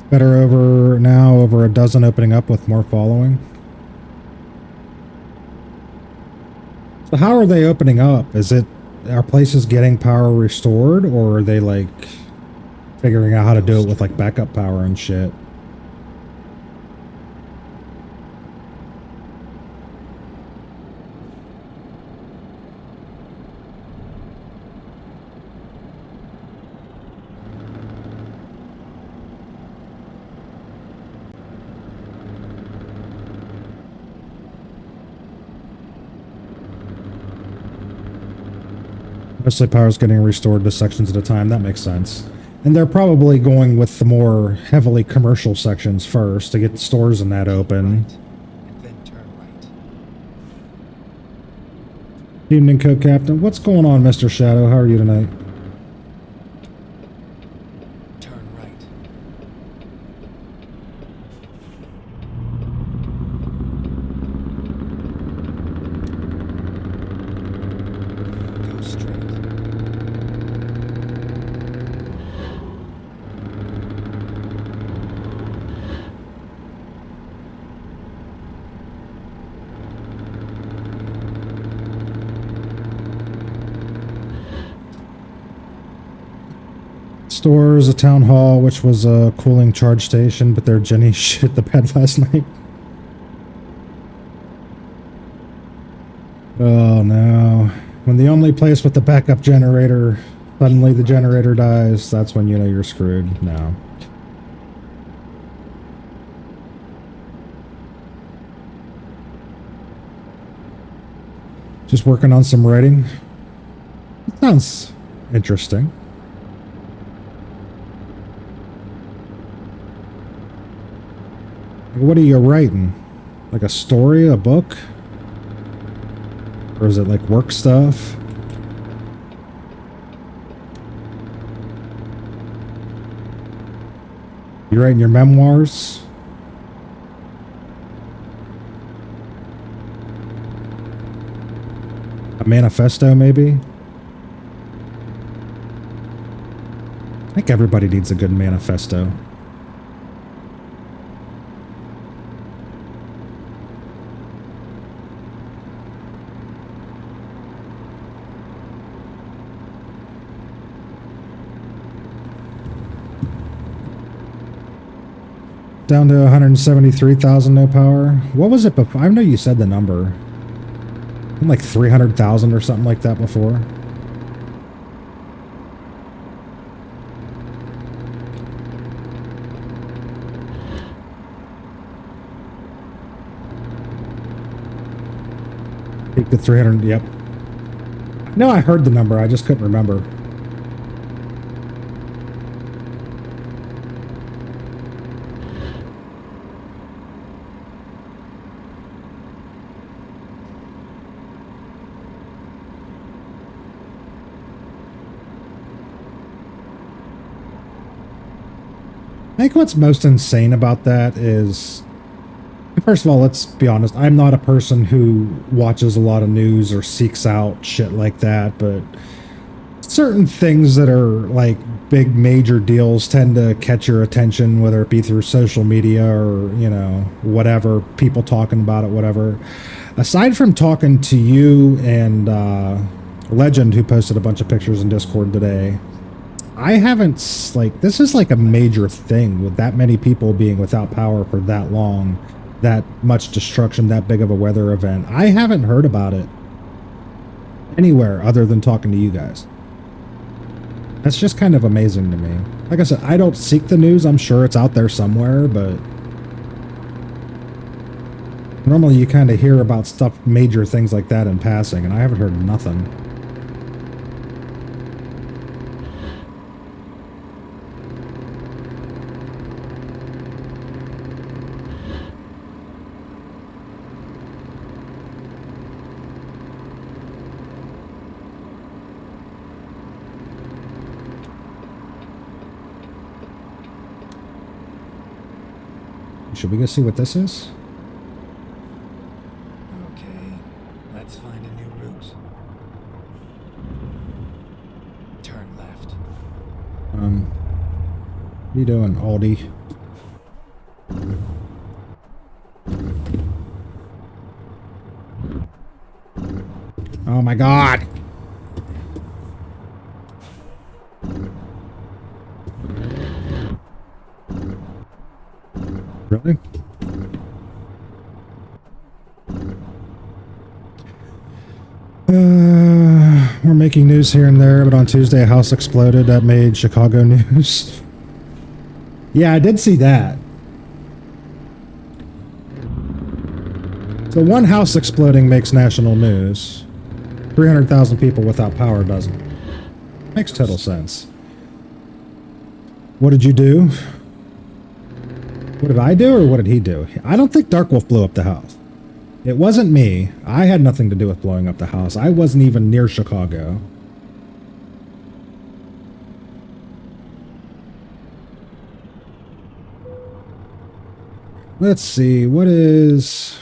Better over now, over a dozen opening up with more following. So how are they opening up? Are places getting power restored, or are they like figuring out how to do it with like backup power and shit? Mostly power's getting restored to sections at a time. That makes sense. And they're probably going with the more heavily commercial sections first to get the stores and that open. Right, and then turn right. Evening, Co-Captain. What's going on, Mr. Shadow? How are you tonight? Turn right. Go straight. Stores, a town hall, which was a cooling charge station, but their Jenny shit the bed last night. Oh no. When the only place with the backup generator, suddenly the generator dies, that's when you know you're screwed. No. Just working on some writing. Sounds interesting. What are you writing? Like a story, a book? Or is it like work stuff? You writing your memoirs? A manifesto, maybe? I think everybody needs a good manifesto. Down to 173,000 no power. What was it before? I know you said the number. Like 300,000 or something like that before. Peaked at 300, yep. No, I heard the number, I just couldn't remember. I think what's most insane about that is, first of all, let's be honest, I'm not a person who watches a lot of news or seeks out shit like that, but certain things that are like big major deals tend to catch your attention, whether it be through social media or, you know, whatever, people talking about it, whatever. Aside from talking to you and Legend, who posted a bunch of pictures in Discord today, I haven't, like, this is like a major thing with that many people being without power for that long, that much destruction, that big of a weather event. I haven't heard about it anywhere other than talking to you guys. That's just kind of amazing to me. Like I said, I don't seek the news. I'm sure it's out there somewhere, but normally you kind of hear about stuff, major things like that in passing, and I haven't heard nothing. Should we go see what this is? Okay, let's find a new route. Turn left. What are you doing, Aldi? Oh my God! Really? We're making news here and there, but on Tuesday a house exploded. That made Chicago news. Yeah, I did see that. So one house exploding makes national news. 300,000 people without power doesn't. Makes total sense. What did you do? What did I do, or what did he do? I don't think Darkwolf blew up the house. It wasn't me. I had nothing to do with blowing up the house. I wasn't even near Chicago. Let's see. What is...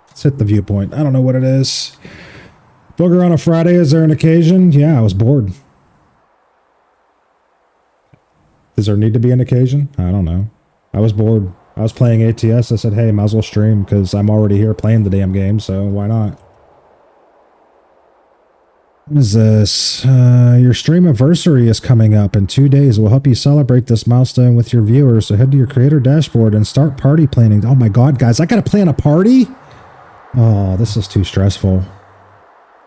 Let's hit the viewpoint. I don't know what it is. Booger on a Friday. Is there an occasion? Yeah, I was bored. Does there need to be an occasion? I don't know. I was bored. I was playing ATS. I said, hey, might as well stream because I'm already here playing the damn game, so why not? What is this? Your stream anniversary is coming up in 2 days. We'll help you celebrate this milestone with your viewers. So head to your creator dashboard and start party planning. Oh my God, guys, I gotta plan a party? Oh, this is too stressful.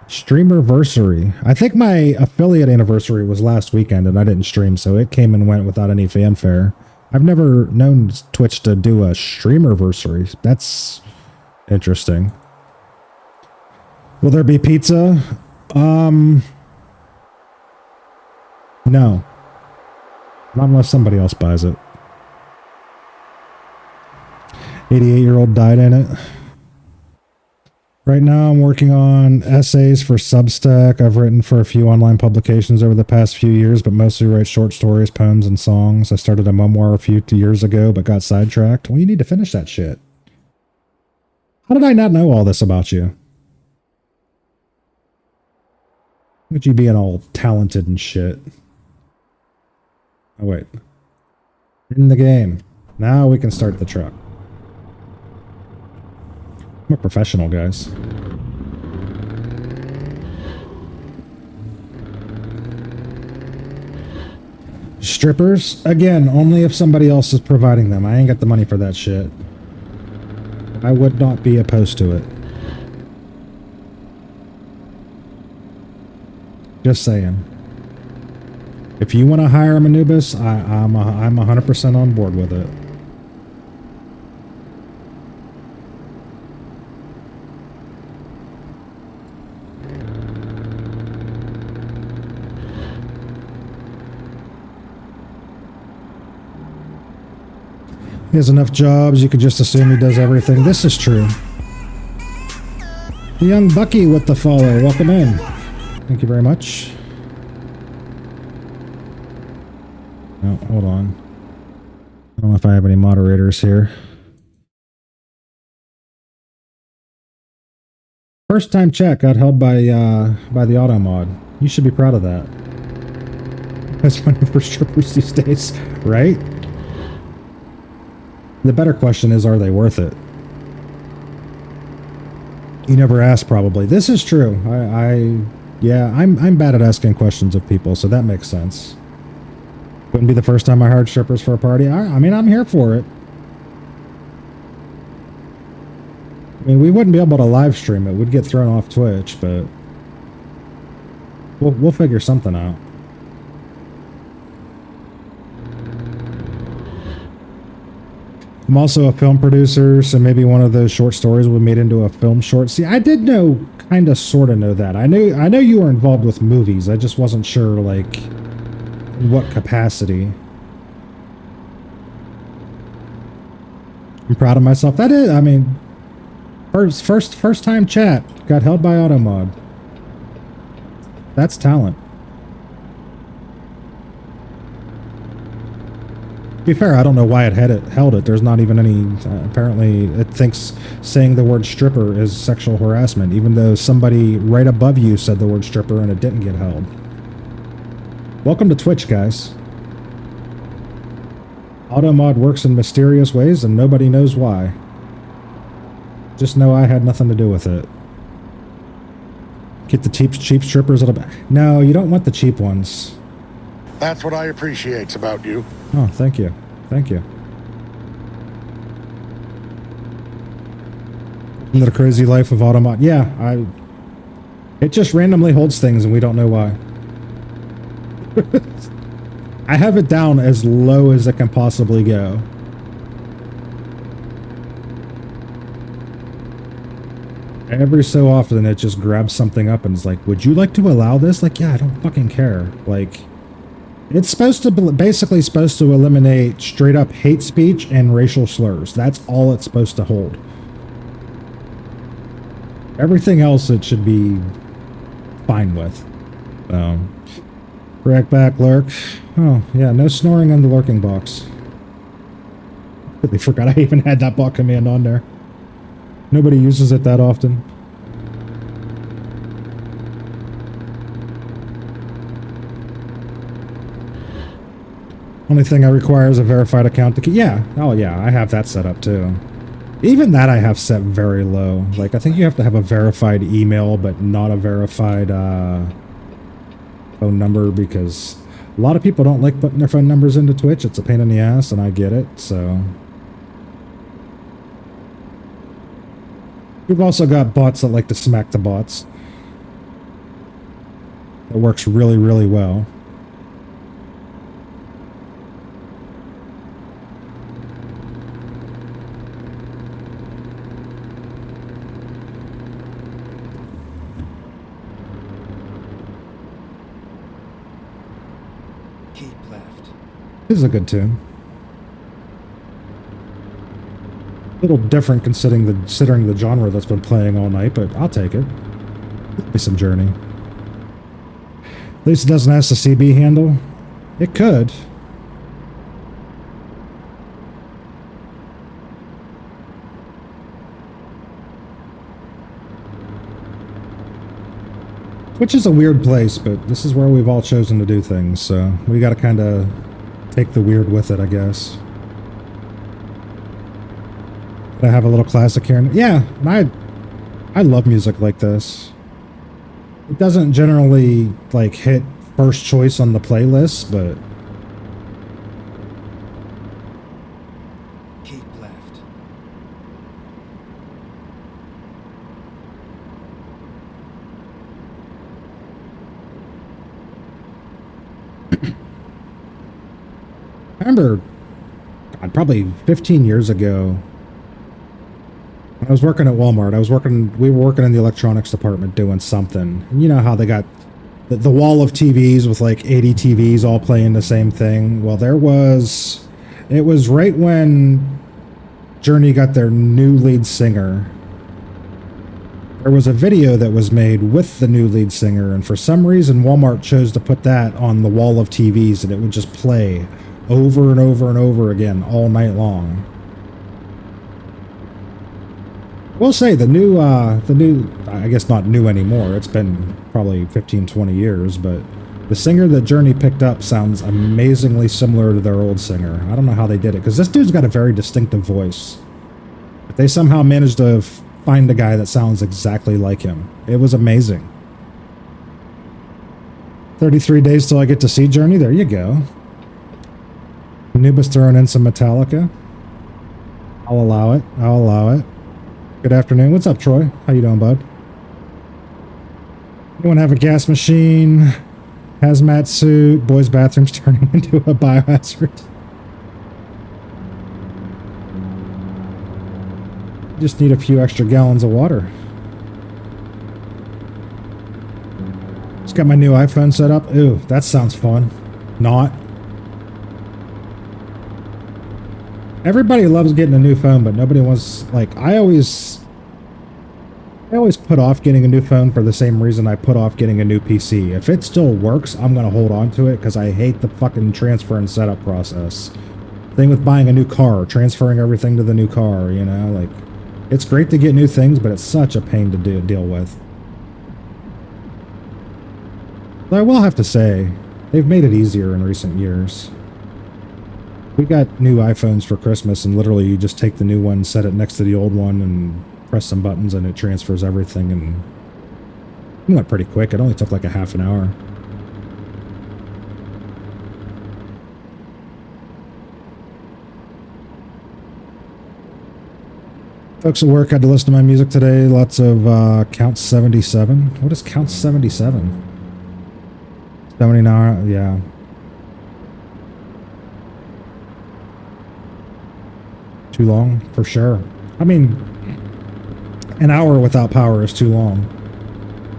Streamerversary. I think my affiliate anniversary was last weekend and I didn't stream, so it came and went without any fanfare. I've never known Twitch to do a streamerversary. That's interesting. Will there be pizza? No. Not unless somebody else buys it. 88-year-old died in it. Right now I'm working on essays for Substack. I've written for a few online publications over the past few years, but mostly write short stories, poems, and songs. I started a memoir a few years ago, but got sidetracked. Well, you need to finish that shit. How did I not know all this about you? Look at you being all talented and shit. Oh, wait. In the game. Now we can start the truck. I'm a professional, guys. Strippers? Again, only if somebody else is providing them. I ain't got the money for that shit. I would not be opposed to it. Just saying. If you want to hire a Manubis, I'm 100% on board with it. He has enough jobs, you could just assume he does everything. This is true. The young Bucky with the follow. Welcome in. Thank you very much. No, hold on. I don't know if I have any moderators here. First time chat got held by the auto mod. You should be proud of that. That's money for strippers these days, right? The better question is, are they worth it? You never ask, probably. This is true. Yeah, I'm bad at asking questions of people, so that makes sense. Wouldn't be the first time I hired strippers for a party. I mean, I'm here for it. I mean, we wouldn't be able to live stream it. We'd get thrown off Twitch, but we'll figure something out. I'm also a film producer, so maybe one of those short stories will be made into a film short. See, I did know, kind of, sort of know that. I know you were involved with movies. I just wasn't sure, like, in what capacity. I'm proud of myself. That is, I mean, first time chat got held by Automod. That's talent. To be fair, I don't know why it held it. There's not even any, apparently it thinks saying the word stripper is sexual harassment, even though somebody right above you said the word stripper and it didn't get held. Welcome to Twitch, guys. Automod works in mysterious ways and nobody knows why. Just know I had nothing to do with it. Get the cheap strippers at a... No, you don't want the cheap ones. That's what I appreciate about you. Oh, thank you. Thank you. Isn't it a crazy life of Automod? Yeah, it just randomly holds things and we don't know why. I have it down as low as it can possibly go. Every so often it just grabs something up and is like, would you like to allow this? Like, yeah, I don't fucking care. Like, it's supposed to basically supposed to eliminate straight up hate speech and racial slurs. That's all it's supposed to hold. Everything else it should be fine with. Correct back, lurk. Oh, yeah, no snoring in the lurking box. They forgot I even had that bot command on there. Nobody uses it that often. Only thing I require is a verified account to keep. Yeah. Oh, yeah. I have that set up too. Even that I have set very low. Like, I think you have to have a verified email, but not a verified phone number, because a lot of people don't like putting their phone numbers into Twitch. It's a pain in the ass, and I get it, so. We've also got bots that like to smack the bots. It works really, really well. Keep left. This is a good tune. A little different considering the genre that's been playing all night, but I'll take it. Be some Journey. At least it doesn't have the CB handle. It could. Which is a weird place, but this is where we've all chosen to do things, so we gotta kind of take the weird with it, I guess. I have a little classic here. Yeah, I love music like this. It doesn't generally, like, hit first choice on the playlist, but... Keep left. I remember, God, probably 15 years ago, when I was working at Walmart, we were working in the electronics department doing something. And you know how they got the wall of TVs with like 80 TVs all playing the same thing? Well, it was right when Journey got their new lead singer. There was a video that was made with the new lead singer, and for some reason Walmart chose to put that on the wall of TVs, and it would just play over and over and over again all night long. We'll say the new, I guess not new anymore. It's been probably 15, 20 years, but The singer that Journey picked up sounds amazingly similar to their old singer. I don't know how they did it, because this dude's got a very distinctive voice. But they somehow managed to find a guy that sounds exactly like him. It was amazing. 33 days till I get to see Journey. There you go. Anubis throwing in some Metallica. I'll allow it. I'll allow it. Good afternoon. What's up, Troy? How you doing, bud? Anyone have a gas machine? Hazmat suit? Boys' bathrooms turning into a biohazard? Just need a few extra gallons of water. Just got my new iPhone set up. Ooh, that sounds fun. Not. Everybody loves getting a new phone, but nobody wants, like, I always put off getting a new phone for the same reason I put off getting a new PC. If it still works, I'm going to hold on to it because I hate the fucking transfer and setup process. Thing with buying a new car, transferring everything to the new car, you know, like, it's great to get new things, but it's such a pain to deal with. But I will have to say, they've made it easier in recent years. We got new iPhones for Christmas, and literally you just take the new one, set it next to the old one, and press some buttons, and it transfers everything, and it went pretty quick. It only took like a half an hour. Folks at work had to listen to my music today. Lots of Count 77. What is Count 77? 79, yeah. Too long, for sure. I mean, an hour without power is too long.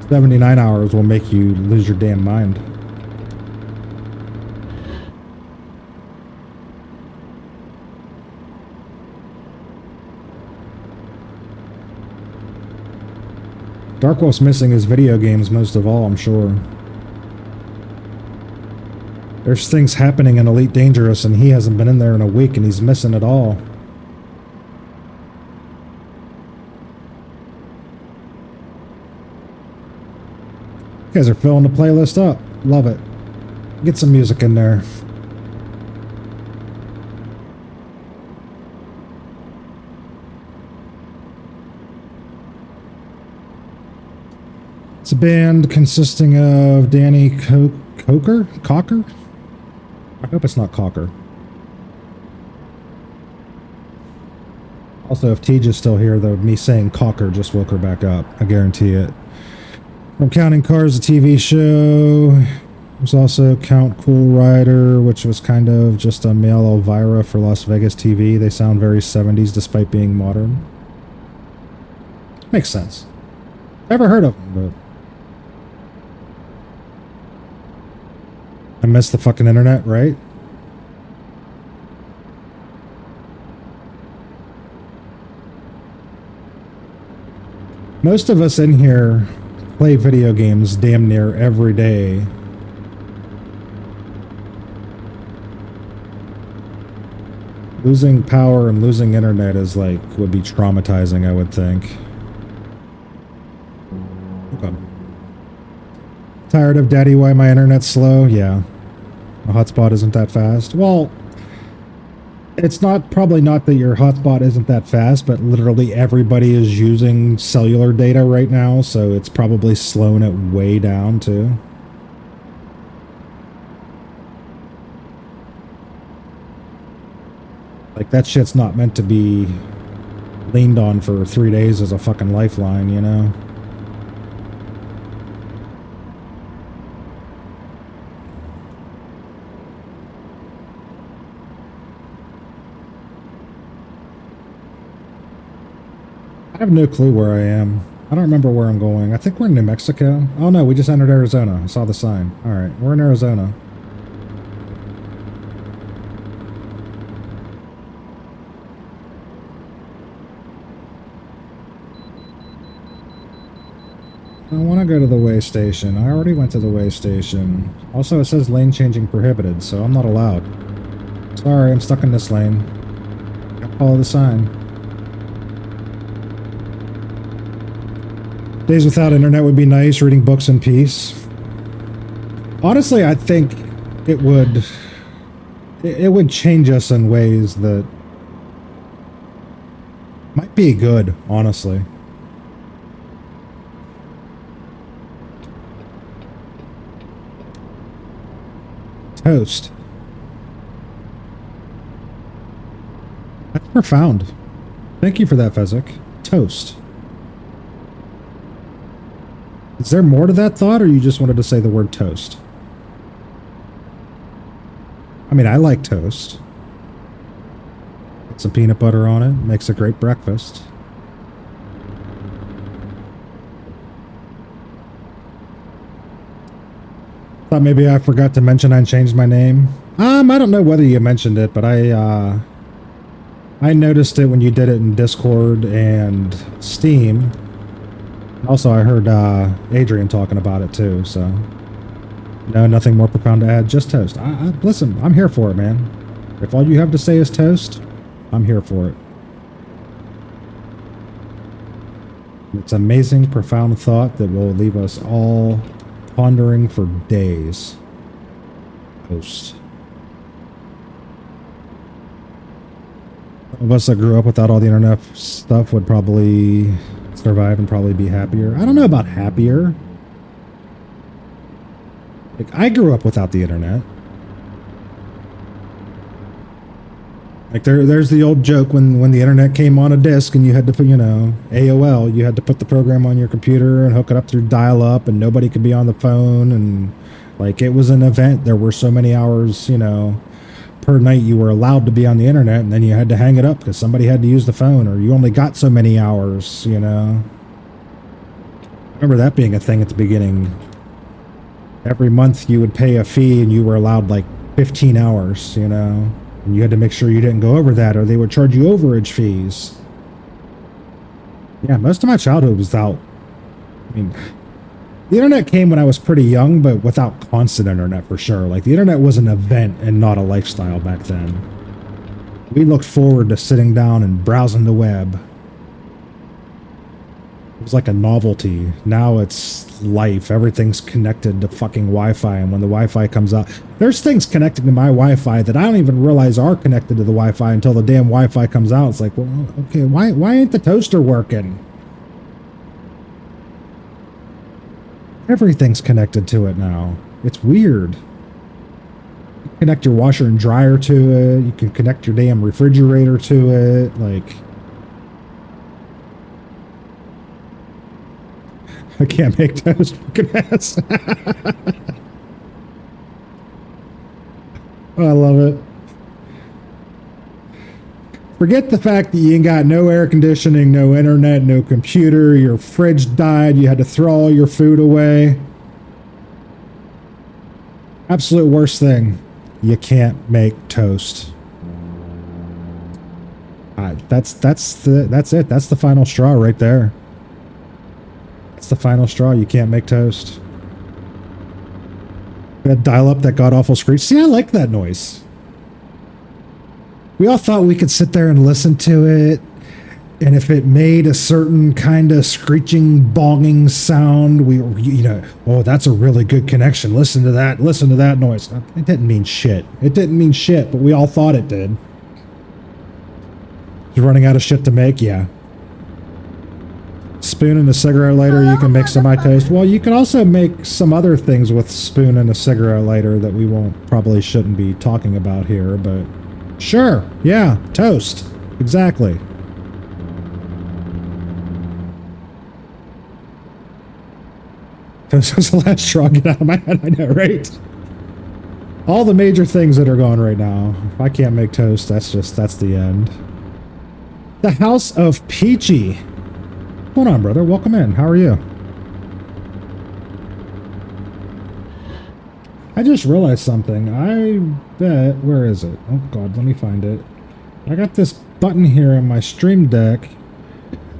79 hours will make you lose your damn mind. Darkwolf's missing his video games most of all, I'm sure. There's things happening in Elite Dangerous, and he hasn't been in there in a week, and he's missing it all. You guys are filling the playlist up. Love it. Get some music in there. It's a band consisting of Danny Cocker? I hope it's not Cocker. Also, if Tej is still here, though, me saying Cocker just woke her back up. I guarantee it. From Counting Cars, a TV show. There's also Count Cool Rider, which was kind of just a male Elvira for Las Vegas TV. They sound very 70s despite being modern. Makes sense. Never heard of them, but I miss the fucking internet, right? Most of us in here play video games damn near every day. Losing power and losing internet is like, would be traumatizing, I would think. Okay. Tired of Daddy, why my internet's slow? Yeah. The hotspot isn't that fast. Well, it's probably not that your hotspot isn't that fast, but literally everybody is using cellular data right now, so it's probably slowing it way down too. Like, that shit's not meant to be leaned on for 3 days as a fucking lifeline, you know? I have no clue where I am. I don't remember where I'm going. I think we're in New Mexico. Oh no, we just entered Arizona. I saw the sign. Alright, we're in Arizona. I want to go to the way station. I already went to the way station. Also, it says lane changing prohibited, so I'm not allowed. Sorry, I'm stuck in this lane. Gotta follow the sign. Days without internet would be nice, reading books in peace. Honestly, I think it would change us in ways that might be good, honestly. Toast. That's profound. Thank you for that, Fezzik. Toast. Is there more to that thought, or you just wanted to say the word toast? I mean, I like toast. Put some peanut butter on it. Makes a great breakfast. Thought maybe I forgot to mention I changed my name. I don't know whether you mentioned it, but I noticed it when you did it in Discord and Steam. Also, I heard Adrian talking about it too, so... No, nothing more profound to add, just toast. Listen, I'm here for it, man. If all you have to say is toast, I'm here for it. It's an amazing, profound thought that will leave us all pondering for days. Toast. Some of us that grew up without all the internet stuff would probably survive and probably be happier. I don't know about happier. Like, I grew up without the internet. Like, there's the old joke when the internet came on a disc and you had to put, you know, AOL, you had to put the program on your computer and hook it up through dial-up and nobody could be on the phone, and, like, it was an event. There were so many hours, you know, per night you were allowed to be on the internet, and then you had to hang it up because somebody had to use the phone, or you only got so many hours, you know. I remember that being a thing at the beginning. Every month you would pay a fee and you were allowed like 15 hours, you know, and you had to make sure you didn't go over that or they would charge you overage fees. Yeah, most of my childhood was without, I mean, the internet came when I was pretty young, but without constant internet for sure. Like, the internet was an event and not a lifestyle back then. We looked forward to sitting down and browsing the web. It was like a novelty. Now it's life. Everything's connected to fucking Wi-Fi, and when the Wi-Fi comes out, there's things connected to my Wi-Fi that I don't even realize are connected to the Wi-Fi until the damn Wi-Fi comes out. It's like, well, okay, why ain't the toaster working? Everything's connected to it now. It's weird. You can connect your washer and dryer to it. You can connect your damn refrigerator to it. Like, I can't make toast. Fucking ass. Oh, I love it. Forget the fact that you ain't got no air conditioning, no internet, no computer, your fridge died, you had to throw all your food away. Absolute worst thing. You can't make toast. That's it. That's the final straw right there. That's the final straw. You can't make toast. That dial up that god awful screech. See, I like that noise. We all thought we could sit there and listen to it, and if it made a certain kind of screeching, bonging sound, you know, oh, that's a really good connection. Listen to that noise. It didn't mean shit. It didn't mean shit, but we all thought it did. You're running out of shit to make? Yeah. Spoon and a cigarette lighter, you can make semi-toast. Well, you can also make some other things with spoon and a cigarette lighter that we shouldn't be talking about here, but sure, yeah, toast. Exactly. Toast was the last straw. Get out of my head, I know, right? All the major things that are gone right now. If I can't make toast, that's the end. The House of Peachy. What's going on, brother? Welcome in. How are you? I just realized something. I bet... Where is it? Oh, God. Let me find it. I got this button here on my Stream Deck.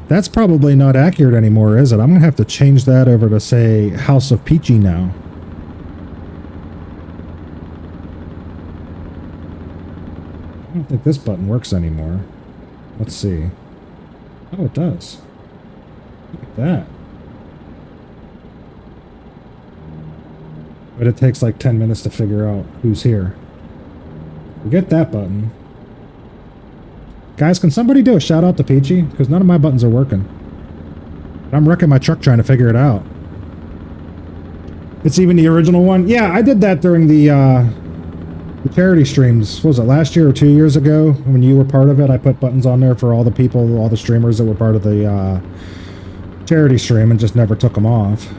That's probably not accurate anymore, is it? I'm going to have to change that over to, say, House of Peachy now. I don't think this button works anymore. Let's see. Oh, it does. Look at that. But it takes like 10 minutes to figure out who's here. Forget that button. Guys, can somebody do a shout out to Peachy? Because none of my buttons are working. I'm wrecking my truck trying to figure it out. It's even the original one. Yeah, I did that during the charity streams. What was it, last year or 2 years ago? When you were part of it, I put buttons on there for all the people, all the streamers that were part of the charity stream and just never took them off.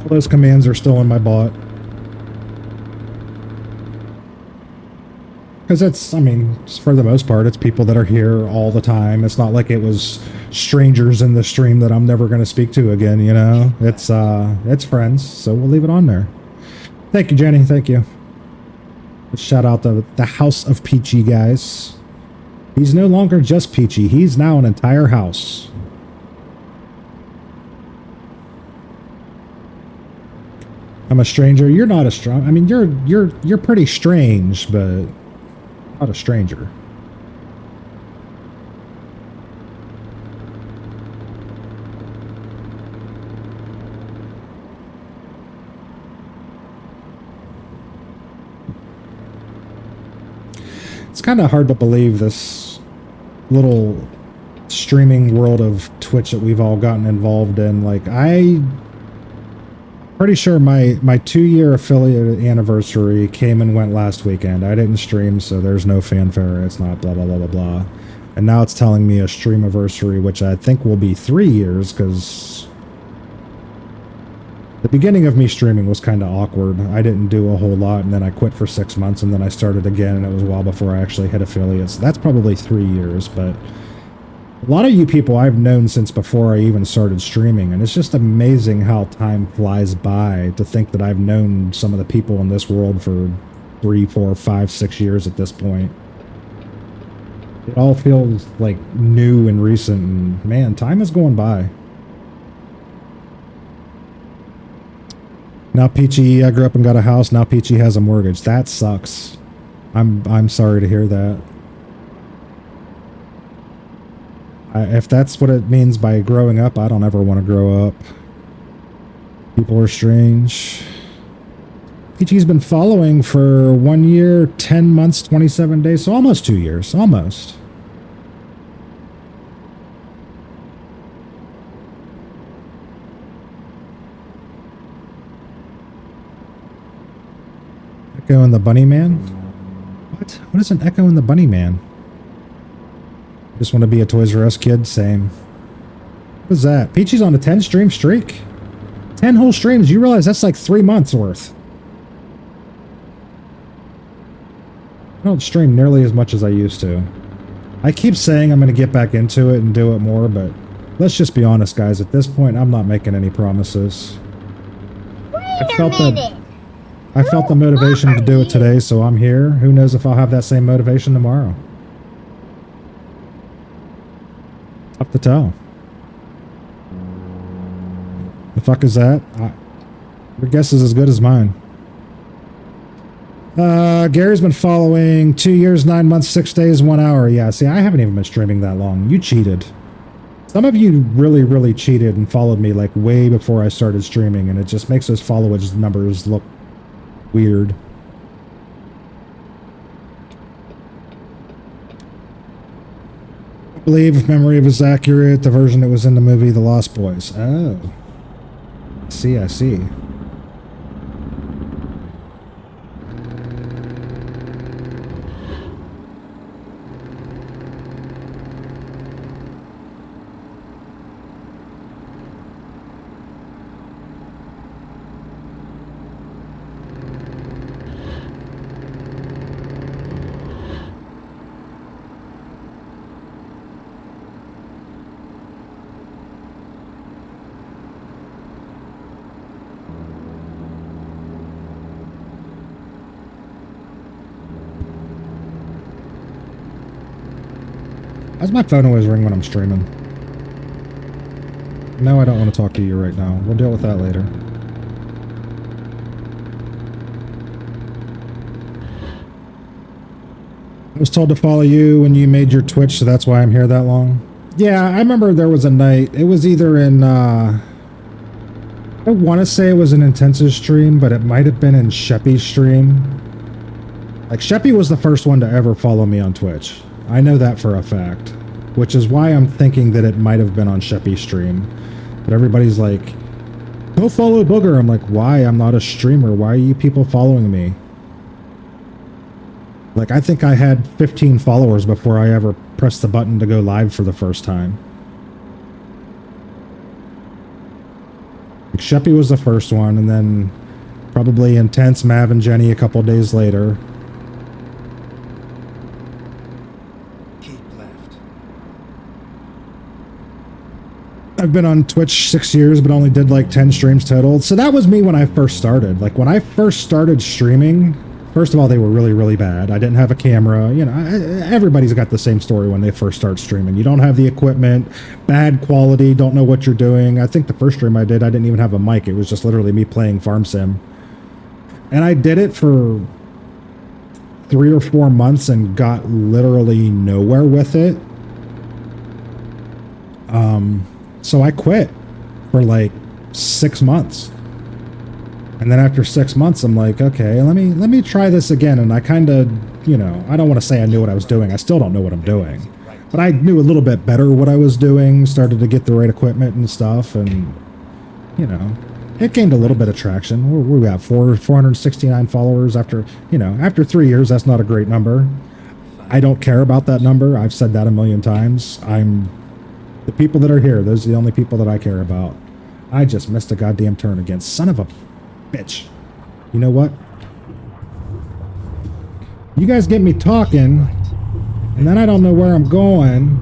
All those commands are still in my bot. Because it's, I mean, for the most part, it's people that are here all the time. It's not like it was strangers in the stream that I'm never going to speak to again, you know? It's friends, so we'll leave it on there. Thank you, Jenny. Thank you. Shout out to the House of Peachy, guys. He's no longer just Peachy. He's now an entire house. I'm a stranger. You're not a strong. I mean, you're pretty strange, but not a stranger. It's kind of hard to believe this little streaming world of Twitch that we've all gotten involved in. Like, pretty sure my 2-year affiliate anniversary came and went last weekend. I didn't stream, so there's no fanfare. It's not blah, blah, blah, blah, blah. And now it's telling me a stream anniversary, which I think will be 3 years, because the beginning of me streaming was kind of awkward. I didn't do a whole lot, and then I quit for 6 months, and then I started again, and it was a while before I actually hit affiliates. So that's probably 3 years, but a lot of you people I've known since before I even started streaming, and it's just amazing how time flies by to think that I've known some of the people in this world for 3, 4, 5, 6 years at this point. It all feels like new and recent, and man, time is going by. Now Peachy, I grew up and got a house, now Peachy has a mortgage. That sucks. I'm sorry to hear that. If that's what it means by growing up, I don't ever want to grow up. People are strange. Peachy's been following for 1 year, 10 months, 27 days, so almost 2 years. Almost. Echo and the Bunny Man? What? What is an Echo and the Bunny Man? Just want to be a Toys R Us kid? Same. What is that? Peachy's on a 10 stream streak? 10 whole streams? You realize that's like 3 months worth. I don't stream nearly as much as I used to. I keep saying I'm going to get back into it and do it more, but let's just be honest, guys. At this point, I'm not making any promises. I felt the motivation to do it today, so I'm here. Who knows if I'll have that same motivation tomorrow? Tough to tell. The fuck is that? Your guess is as good as mine. Gary's been following 2 years, 9 months, 6 days, 1 hour. Yeah, see, I haven't even been streaming that long. You cheated. Some of you really, really cheated and followed me like way before I started streaming, and it just makes those followage numbers look weird. I believe, if memory is accurate, the version that was in the movie The Lost Boys. Oh. I see, I see. Why's my phone always ring when I'm streaming? No, I don't want to talk to you right now. We'll deal with that later. I was told to follow you when you made your Twitch, so that's why I'm here that long. Yeah, I remember there was a night. It was either in, I want to say it was an Intensive stream, but it might have been in Sheppy's stream. Like, Sheppy was the first one to ever follow me on Twitch. I know that for a fact, which is why I'm thinking that it might have been on Sheppy's stream. But everybody's like, go follow Booger. I'm like, why? I'm not a streamer. Why are you people following me? Like, I think I had 15 followers before I ever pressed the button to go live for the first time. Like, Sheppy was the first one, and then probably Intense, Mav, and Jenny a couple days later. Keep left. I've been on Twitch 6 years, but only did like 10 streams total. So that was me when I first started. Like, when I first started streaming, first of all, they were really, really bad. I didn't have a camera. You know, everybody's got the same story when they first start streaming. You don't have the equipment, bad quality, don't know what you're doing. I think the first stream I didn't even have a mic. It was just literally me playing Farm Sim. And I did it for 3 or 4 months and got literally nowhere with it. So I quit for like 6 months. And then after 6 months, I'm like, okay, let me try this again. And I kind of, you know, I don't want to say I knew what I was doing. I still don't know what I'm doing. But I knew a little bit better what I was doing, started to get the right equipment and stuff. And, you know, it gained a little bit of traction. We got 469 followers after, you know, after 3 years. That's not a great number. I don't care about that number. I've said that a million times. The people that are here, those are the only people that I care about. I just missed a goddamn turn again. Son of a bitch. You know what? You guys get me talking, and then I don't know where I'm going,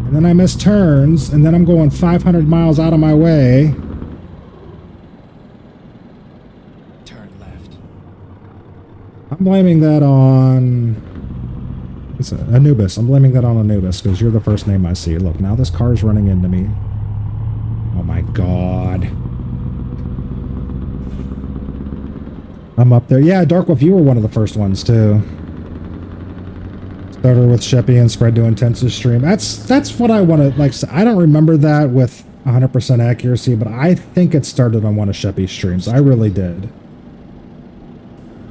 and then I miss turns, and then I'm going 500 miles out of my way. Turn left. I'm blaming that on... It's Anubis. I'm blaming that on Anubis, because you're the first name I see. Look, now this car's running into me. Oh my god. I'm up there. Yeah, Darkwolf, you were one of the first ones, too. Started with Sheppy and spread to Intensive stream. That's what I want to, like, I don't remember that with 100% accuracy, but I think it started on one of Sheppy's streams. I really did.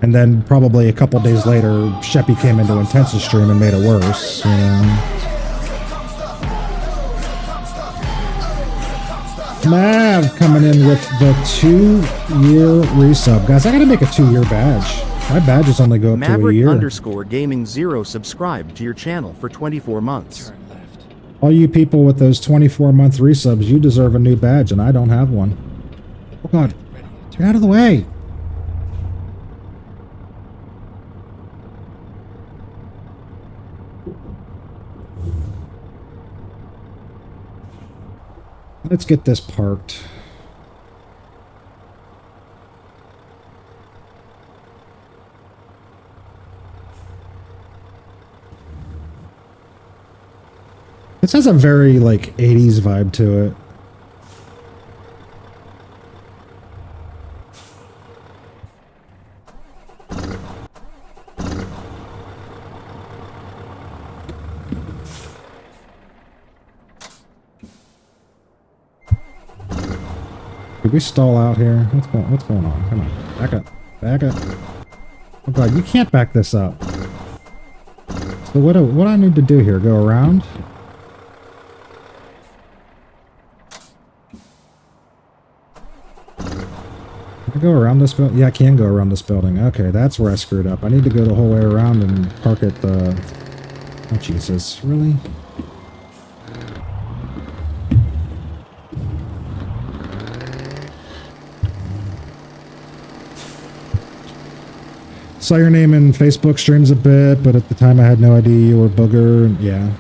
And then probably a couple days later, Sheppy came into Intensive stream and made it worse, you know. Mav coming in with the 2-year resub. Guys, I gotta make a 2-year badge. My badges only go up to a Maverick year. underscore gaming 0 subscribed to your channel for 24 months. Turn left. All you people with those 24-month resubs, you deserve a new badge, and I don't have one. Oh god, Ready to get turn. out of the way! Let's get this parked. This has a very, like, 80s vibe to it. Did we stall out here? What's going on? Come on. Back up. Back up. Oh god, you can't back this up. So what do I need to do here? Go around? Can I go around this building? Yeah, I can go around this building. Okay, that's where I screwed up. I need to go the whole way around and park at the... Oh, Jesus. Really? Saw your name in Facebook streams a bit, but at the time I had no idea you were Booger. Yeah.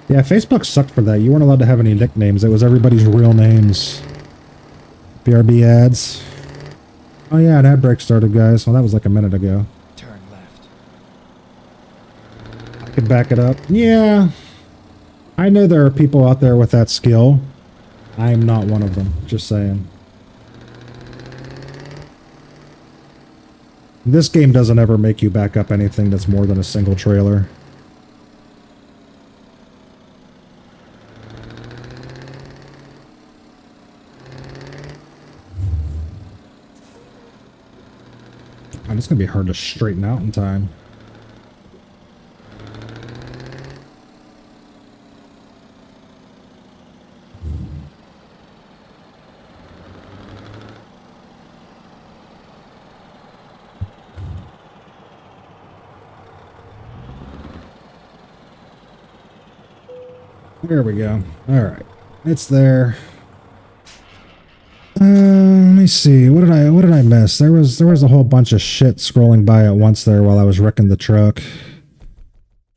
Yeah, Facebook sucked for that. You weren't allowed to have any nicknames. It was everybody's real names. BRB ads. Oh yeah, an ad break started, guys. Well, that was like a minute ago. Turn left. I could back it up. Yeah. I know there are people out there with that skill. I'm not one of them. Just saying. This game doesn't ever make you back up anything that's more than a single trailer. And it's gonna be hard to straighten out in time. There we go. All right, it's there. Let me see. What did I miss? There was a whole bunch of shit scrolling by at once there while I was wrecking the truck.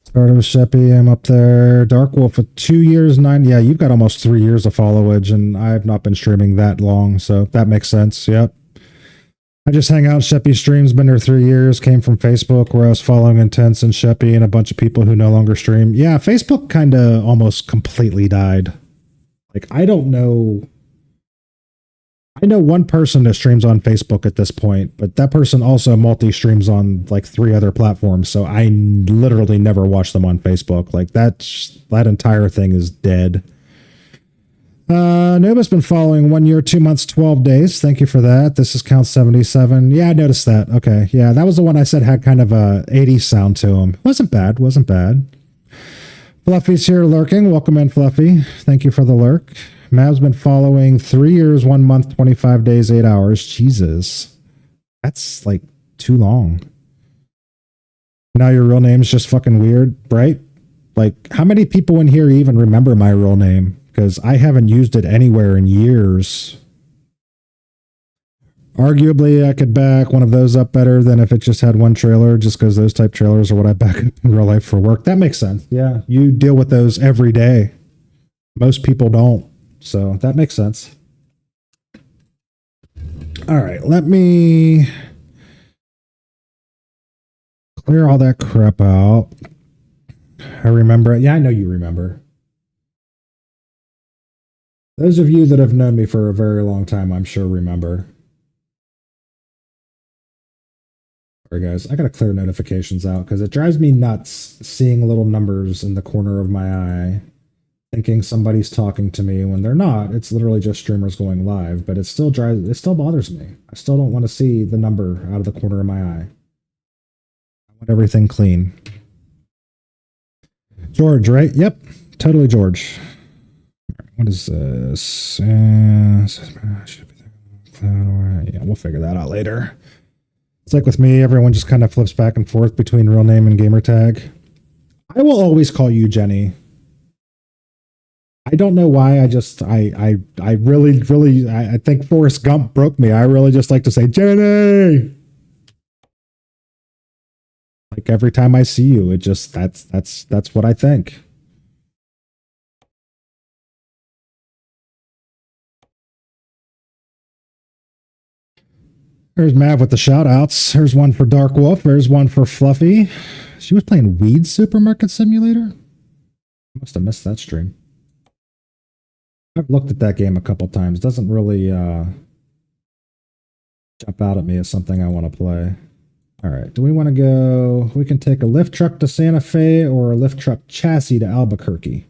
Started with Sheppy. I'm up there. Dark Wolf with 2 years, 9. Yeah, you've got almost 3 years of followage, and I've not been streaming that long, so that makes sense. Yep. I just hang out. Sheppy streams. Been there 3 years. Came from Facebook, where I was following Intense and Sheppy and a bunch of people who no longer stream. Yeah, Facebook kind of almost completely died. Like, I don't know. I know one person that streams on Facebook at this point, but that person also multi-streams on like 3 other platforms. So I literally never watch them on Facebook. Like that entire thing is dead. Nova's been following 1 year, 2 months, 12 days. Thank you for that. This is count 77. Yeah, I noticed that. Okay. Yeah, that was the one I said had kind of a 80s sound to him. Wasn't bad. Wasn't bad. Fluffy's here lurking. Welcome in, Fluffy. Thank you for the lurk. Mav's been following 3 years, 1 month, 25 days, 8 hours. Jesus. That's like too long. Now your real name's just fucking weird, right? Like, how many people in here even remember my real name? Because I haven't used it anywhere in years. Arguably, I could back one of those up better than if it just had one trailer, just because those type trailers are what I back up in real life for work. That makes sense. Yeah, you deal with those every day. Most people don't. So that makes sense. All right, let me clear all that crap out. I remember it. Yeah, I know you remember. Those of you that have known me for a very long time, I'm sure remember. Sorry guys, I gotta clear notifications out because it drives me nuts seeing little numbers in the corner of my eye, thinking somebody's talking to me when they're not. It's literally just streamers going live, but it still bothers me. I still don't want to see the number out of the corner of my eye. I want everything clean. George, right? Yep, totally George. What is this? Yeah, we'll figure that out later. It's like with me, everyone just kind of flips back and forth between real name and gamer tag. I will always call you Jenny. I don't know why. I think Forrest Gump broke me. I really just like to say Jenny. Like every time I see you, it just that's what I think. There's Mav with the shout outs. There's one for Dark Wolf. There's one for Fluffy. She was playing Weed Supermarket Simulator. Must have missed that stream. I've looked at that game a couple times. Doesn't really jump out at me as something I want to play. All right. Do we want to go? We can take a lift truck to Santa Fe or a lift truck chassis to Albuquerque.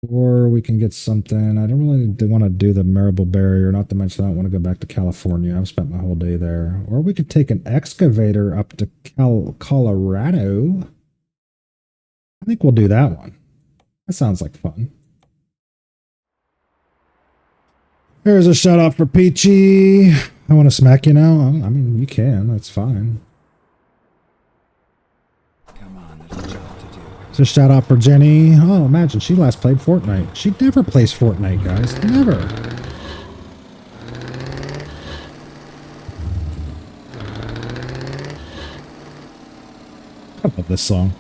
Or we can get something. I don't really want to do the Marable Barrier, not to mention I don't want to go back to California. I've spent my whole day there. Or we could take an excavator up to Colorado. I think we'll do that one. That sounds like fun. There's a shout out for Peachy. I want to smack you now. I mean, you can. That's fine. Come on, there's a job to do. It's a shout out for Jenny. Oh, imagine she last played Fortnite. She never plays Fortnite, guys. Never. I love this song.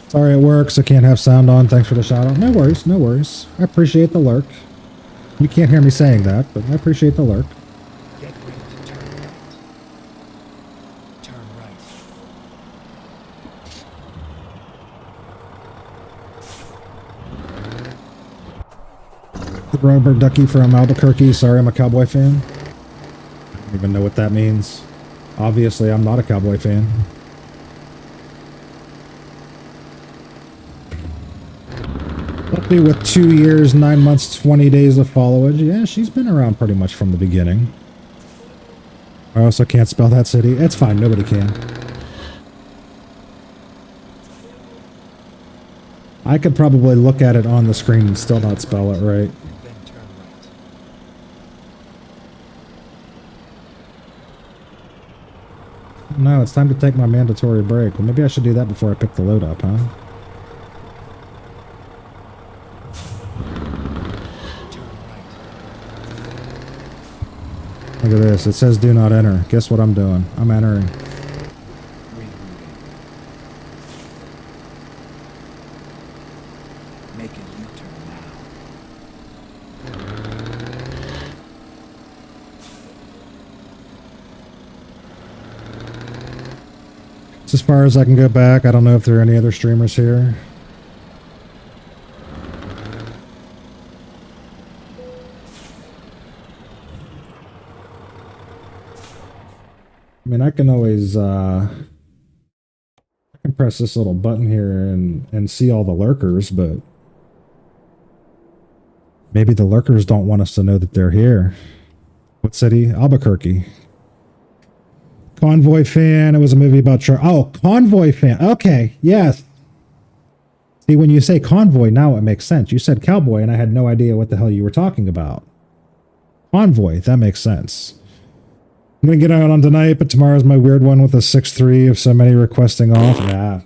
Sorry it works. I can't have sound on. Thanks for the shout out. No worries. No worries. I appreciate the lurk. You can't hear me saying that, but I appreciate the lurk. Get ready to turn right. Turn right. Robert Ducky from Albuquerque. Sorry, I'm a Cowboy fan. even know what that means. Obviously, I'm not a Cowboy fan. Puppy with 2 years, 9 months, 20 days of followage. Yeah, she's been around pretty much from the beginning. I also can't spell that city. It's fine, nobody can. I could probably look at it on the screen and still not spell it right. Then turn right. No, it's time to take my mandatory break. Well, maybe I should do that before I pick the load up, huh? Turn right. Look at this. It says do not enter. Guess what I'm doing? I'm entering. Rerouting. Make a U-turn now. It's as far as I can go back. I don't know if there are any other streamers here. I mean, I can always, I can press this little button here and see all the lurkers, but maybe the lurkers don't want us to know that they're here. What city? Albuquerque. Convoy fan. It was a movie about oh, Convoy fan. Okay, yes. See, when you say Convoy, now it makes sense. You said Cowboy, and I had no idea what the hell you were talking about. Convoy, that makes sense. I'm gonna get out on tonight, but tomorrow's my weird one with a 6-3 of so many requesting off. Yeah.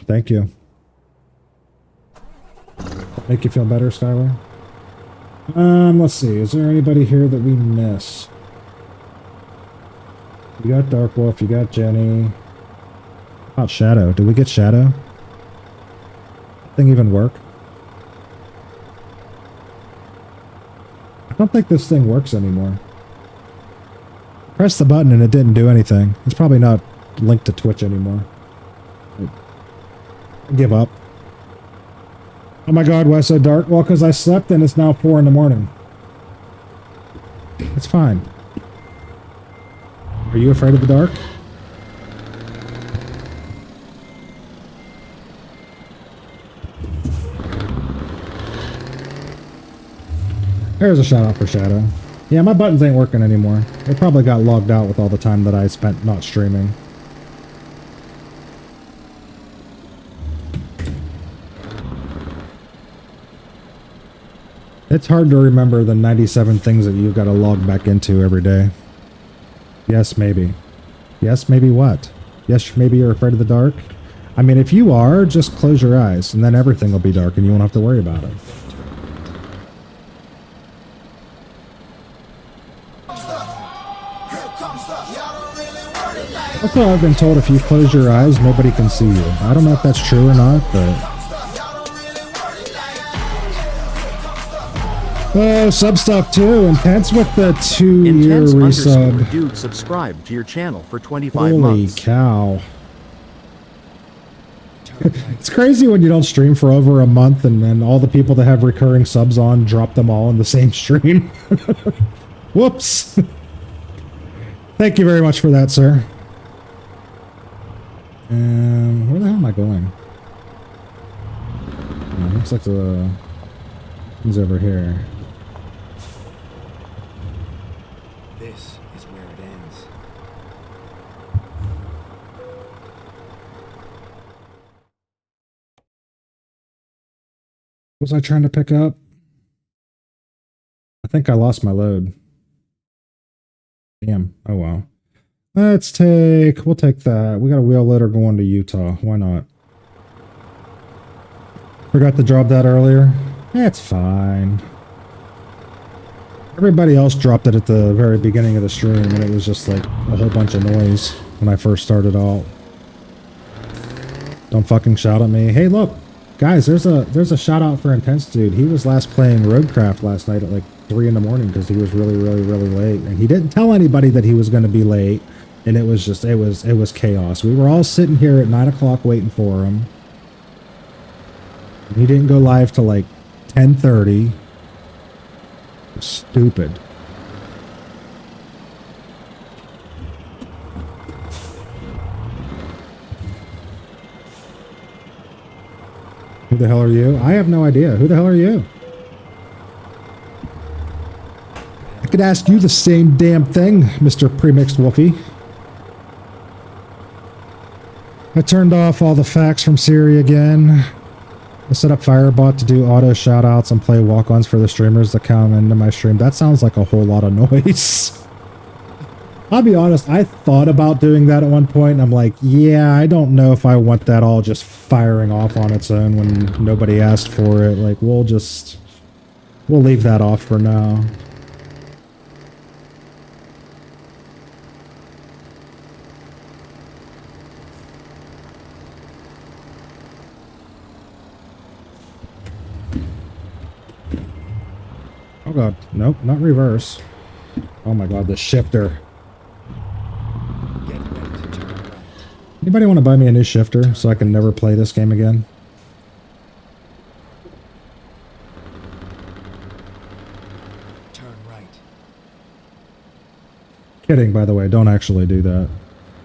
Thank you. Make you feel better, Skylar? Let's see. Is there anybody here that we miss? You got Dark Wolf, you got Jenny. How about Shadow? Did we get Shadow? Thing even work? I don't think this thing works anymore. Press the button and it didn't do anything. It's probably not linked to Twitch anymore. I give up. Oh my god, why so dark? Well, because I slept and it's now 4 in the morning. It's fine. Are you afraid of the dark? There's a shout out for Shadow. Yeah, my buttons ain't working anymore. They probably got logged out with all the time that I spent not streaming. It's hard to remember the 97 things that you've got to log back into every day. Yes, maybe. Yes, maybe what? Yes, maybe you're afraid of the dark? I mean, if you are, just close your eyes, and then everything will be dark, and you won't have to worry about it. Also, I've been told if you close your eyes, nobody can see you. I don't know if that's true or not, but... Oh, sub stuff too. Intense with the 2-year resub. Dude, subscribe to your channel for 25 Holy months. Cow. It's crazy when you don't stream for over a month and then all the people that have recurring subs on drop them all in the same stream. Whoops. Thank you very much for that, sir. Where the hell am I going? Oh, looks like the thing's over here. This is where it ends. What was I trying to pick up? I think I lost my load. Damn. Oh well. We'll take that. We got a wheel loader going to Utah. Why not? Forgot to drop that earlier. It's fine. Everybody else dropped it at the very beginning of the stream, and it was just like a whole bunch of noise when I first started out. Don't fucking shout at me. Hey, look, guys, there's a shout out for Intense Dude. He was last playing Roadcraft last night at like 3 in the morning because he was really late, and he didn't tell anybody that he was going to be late, and it was just it was chaos. We were all sitting here at 9 o'clock waiting for him. He didn't go live till like 10:30. Stupid. the hell are you? I have no idea. Who the hell are you? I could ask you the same damn thing, Mr. Premixed Wolfie. I turned off all the facts from Siri again. I set up Firebot to do auto shoutouts and play walk-ons for the streamers that come into my stream. That sounds like a whole lot of noise. I'll be honest, I thought about doing that at one point, and I'm like, yeah, I don't know if I want that all just firing off on its own when nobody asked for it. Like, we'll leave that off for now. Oh god, nope, not reverse. Oh my god, the shifter. Get ready to turn right. Anybody want to buy me a new shifter so I can never play this game again? Turn right. Kidding, by the way, don't actually do that.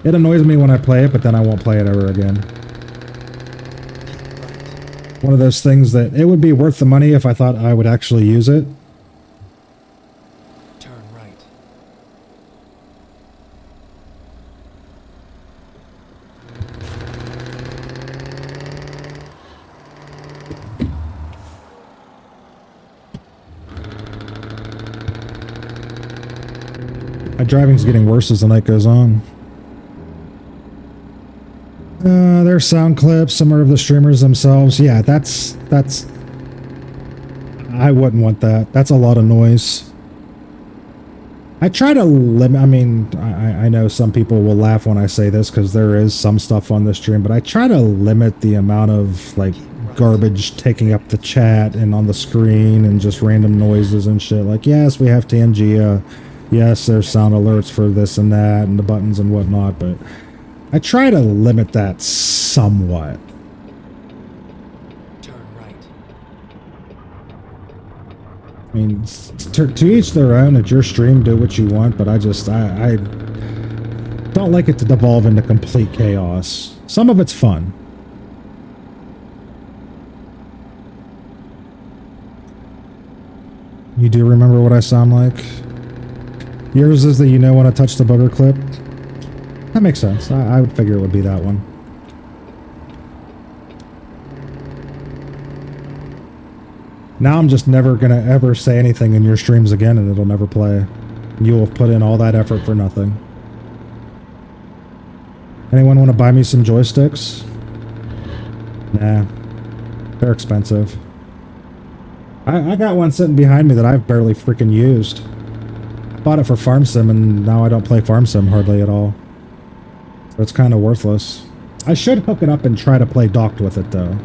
It annoys me when I play it, but then I won't play it ever again. Keep right. One of those things that it would be worth the money if I thought I would actually use it. Turn right. My driving's getting worse as the night goes on. There's sound clips, some are of the streamers themselves. Yeah, that's... I wouldn't want that. That's a lot of noise. I try to limit... I mean, I know some people will laugh when I say this because there is some stuff on this stream, but I try to limit the amount of, like, garbage taking up the chat and on the screen and just random noises and shit. Like, yes, we have Tangea. Yes, there's sound alerts for this and that and the buttons and whatnot, but I try to limit that somewhat. Turn right. I mean, to each their own. At your stream, do what you want, but I don't like it to devolve into complete chaos. Some of it's fun. You do remember what I sound like? Yours is that you know when I touch the booger clip? That makes sense. I would figure it would be that one. Now I'm just never gonna ever say anything in your streams again and it'll never play. You will have put in all that effort for nothing. Anyone want to buy me some joysticks? Nah. They're expensive. I got one sitting behind me that I've barely freaking used. I bought it for Farm Sim and now I don't play Farm Sim hardly at all. So it's kind of worthless. I should hook it up and try to play docked with it though.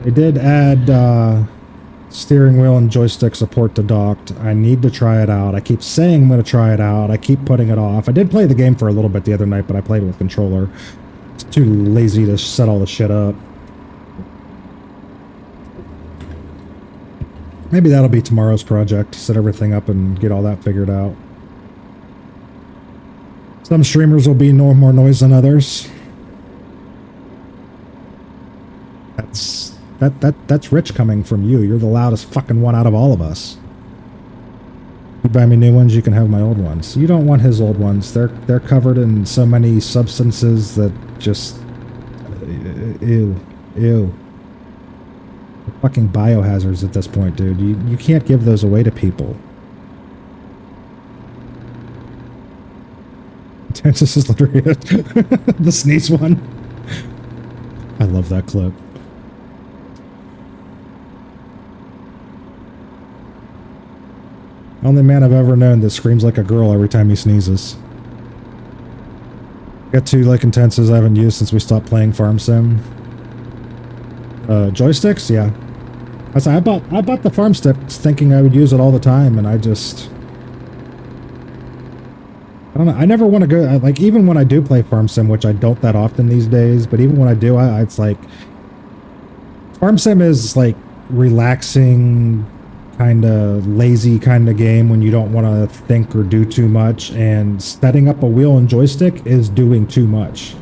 They did add steering wheel and joystick support to docked. I need to try it out. I keep saying I'm going to try it out. I keep putting it off. I did play the game for a little bit the other night, but I played it with controller. It's too lazy to set all the shit up. Maybe that'll be tomorrow's project, set everything up and get all that figured out. Some streamers will be no more noise than others. That's rich coming from you. You're the loudest fucking one out of all of us. You buy me new ones, you can have my old ones. You don't want his old ones. They're covered in so many substances that just ew. They're fucking biohazards at this point, dude. You can't give those away to people. This is literally it. The sneeze one. I love that clip. Only man I've ever known that screams like a girl every time he sneezes. Got two like intenses I haven't used since we stopped playing Farm Sim. Joysticks? Yeah. I bought the Farm Sticks thinking I would use it all the time, and I don't know. I never want to go, like, even when I do play Farm Sim, which I don't that often these days, but even when I do, it's like, Farm Sim is like relaxing, kind of lazy kind of game when you don't want to think or do too much, and setting up a wheel and joystick is doing too much.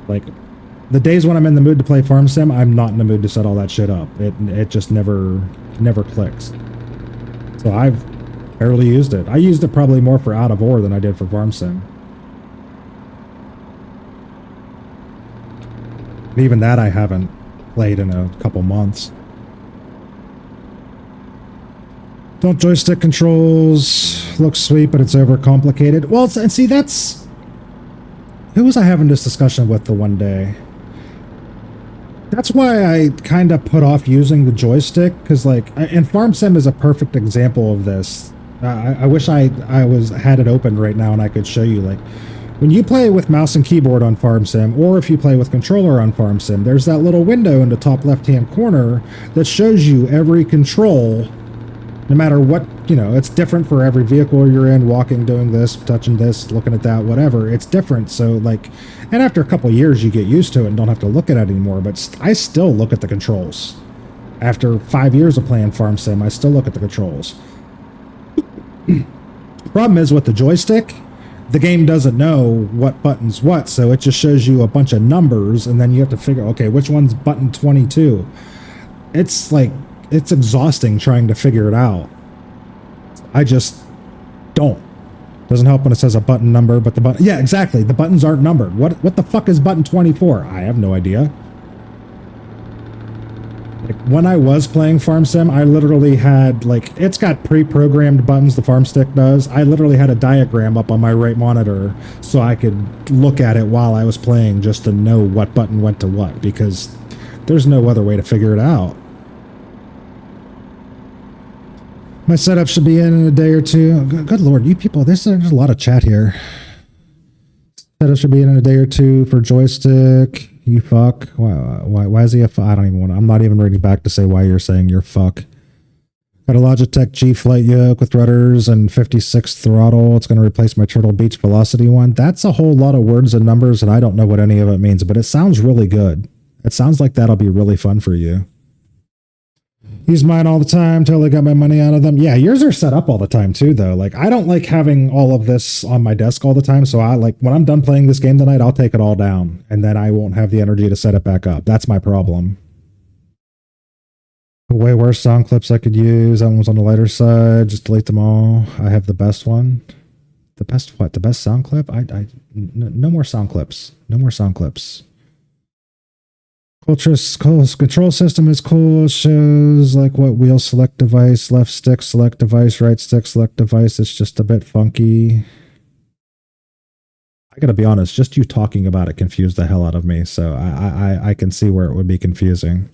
Like, the days when I'm in the mood to play Farm Sim, I'm not in the mood to set all that shit up. It just never clicks. So I've barely used it. I used it probably more for Out of Ore than I did for Farm Sim. And even that I haven't played in a couple months. Don't joystick controls look sweet, but it's overcomplicated. Well, and see, that's... Who was I having this discussion with the one day? That's why I kind of put off using the joystick, because, like, and Farm Sim is a perfect example of this. I wish I had it open right now and I could show you, like, when you play with mouse and keyboard on Farm Sim, or if you play with controller on Farm Sim, there's that little window in the top left-hand corner that shows you every control, no matter what, you know, it's different for every vehicle you're in, walking, doing this, touching this, looking at that, whatever. It's different. So, like, and after a couple years, you get used to it and don't have to look at it anymore. But I still look at the controls. After 5 years of playing Farm Sim, I still look at the controls. Problem is with the joystick, the game doesn't know what button's what, so it just shows you a bunch of numbers, and then you have to figure, okay, which one's button 22? It's like, it's exhausting trying to figure it out. I just don't. Doesn't help when it says a button number, but the button, yeah, exactly, the buttons aren't numbered. What the fuck is button 24? I have no idea. Like, when I was playing Farm Sim, I literally had, like, it's got pre-programmed buttons, the Farm Stick does. I literally had a diagram up on my right monitor so I could look at it while I was playing just to know what button went to what, because there's no other way to figure it out. My setup should be in a day or two. Good lord, you people, there's a lot of chat here. Setup should be in a day or two for joystick. You fuck. Why is he a fuck? I don't even want to. I'm not even ready back to say why you're saying you're fuck. Got a Logitech G Flight yoke with rudders and 56 throttle. It's going to replace my Turtle Beach Velocity one. That's a whole lot of words and numbers, and I don't know what any of it means, but it sounds really good. It sounds like that'll be really fun for you. Use mine all the time. Totally got my money out of them. Yeah, yours are set up all the time too, though. Like, I don't like having all of this on my desk all the time. So I like, when I'm done playing this game tonight, I'll take it all down, and then I won't have the energy to set it back up. That's my problem. Way worse sound clips I could use. That one was on the lighter side. Just delete them all. I have the best one. The best what? The best sound clip? No more sound clips. No more sound clips. Ultra's control system is cool. Shows like what wheel select device, left stick select device, right stick select device. It's just a bit funky. I gotta be honest, just you talking about it confused the hell out of me. So I can see where it would be confusing.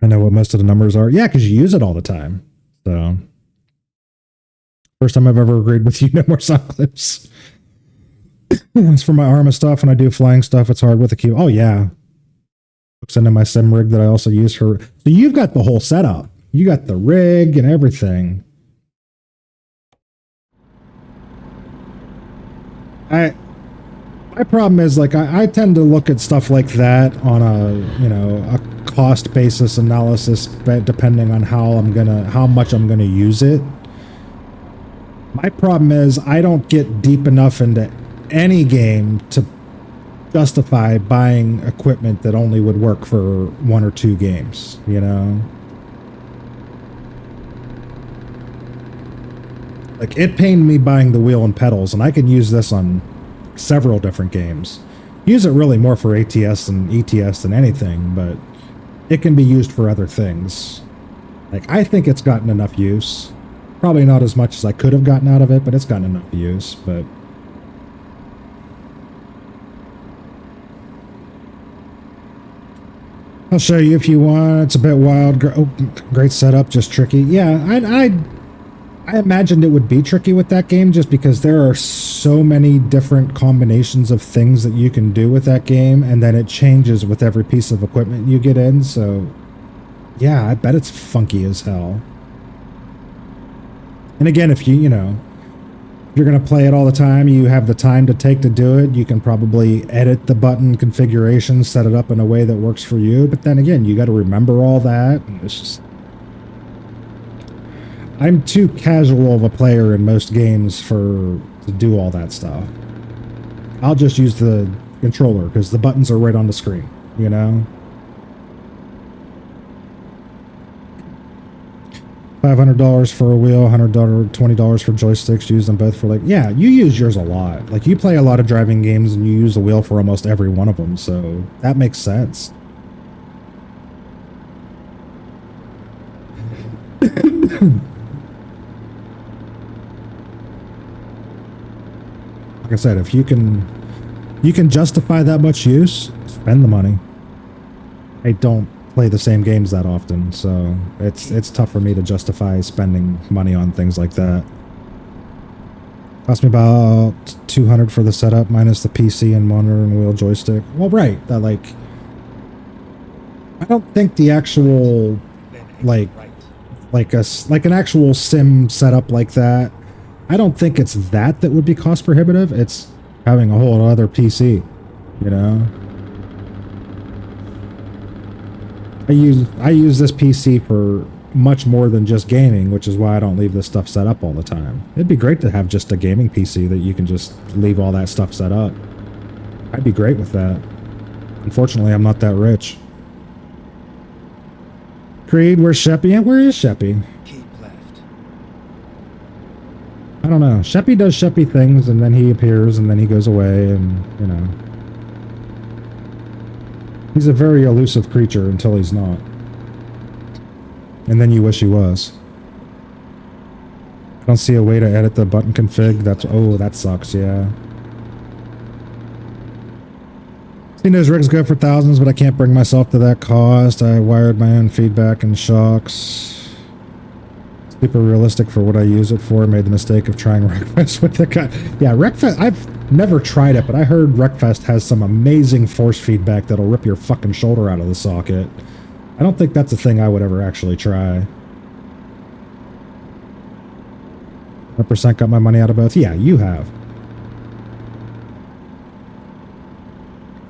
I know what most of the numbers are. Yeah, because you use it all the time. So first time I've ever agreed with you. No more sound clips. It's for my Arma stuff. When I do flying stuff, it's hard with the cube. Oh yeah. Hooks into my sim rig that I also use for. So you've got the whole setup. You got the rig and everything. My problem is, like, I tend to look at stuff like that on a, you know, a cost basis analysis, depending on how much I'm gonna use it. My problem is I don't get deep enough into any game to justify buying equipment that only would work for 1 or 2 games, you know? Like, it pained me buying the wheel and pedals, and I can use this on several different games. Use it really more for ATS and ETS than anything, but it can be used for other things. Like, I think it's gotten enough use. Probably not as much as I could have gotten out of it, but it's gotten enough use, but... I'll show you if you want. It's a bit wild. Oh, great setup, just tricky. Yeah, I imagined it would be tricky with that game just because there are so many different combinations of things that you can do with that game, and then it changes with every piece of equipment you get in, so yeah, I bet it's funky as hell. And again, if you know, if you're going to play it all the time, you have the time to take to do it, you can probably edit the button configuration, set it up in a way that works for you. But then again, you got to remember all that. And it's just... I'm too casual of a player in most games to do all that stuff. I'll just use the controller because the buttons are right on the screen, you know? $500 for a wheel, $100, $20 for joysticks. Use them both for like, yeah, you use yours a lot. Like you play a lot of driving games and you use the wheel for almost every one of them. So that makes sense. Like I said, if you can justify that much use, spend the money. I don't play the same games that often, so it's tough for me to justify spending money on things like that. Cost me about $200 for the setup minus the PC and monitor and wheel joystick. Well, right, that like I don't think the actual like an actual sim setup like that, I don't think it's that would be cost prohibitive. It's having a whole other PC, you know. I use this PC for much more than just gaming, which is why I don't leave this stuff set up all the time. It'd be great to have just a gaming PC that you can just leave all that stuff set up. I'd be great with that. Unfortunately, I'm not that rich. Creed, where's Sheppy? Yeah, where is Sheppy? Keep left. I don't know. Sheppy does Sheppy things, and then he appears, and then he goes away, and, you know. He's a very elusive creature until he's not. And then you wish he was. I don't see a way to edit the button config. That's, oh, that sucks, yeah. Seen those rigs go for thousands, but I can't bring myself to that cost. I wired my own feedback and shocks. Super realistic for what I use it for. Made the mistake of trying Wreckfest with the guy. Yeah, Wreckfest, I've never tried it, but I heard Wreckfest has some amazing force feedback that'll rip your fucking shoulder out of the socket. I don't think that's a thing I would ever actually try. 100% got my money out of both. Yeah, you have.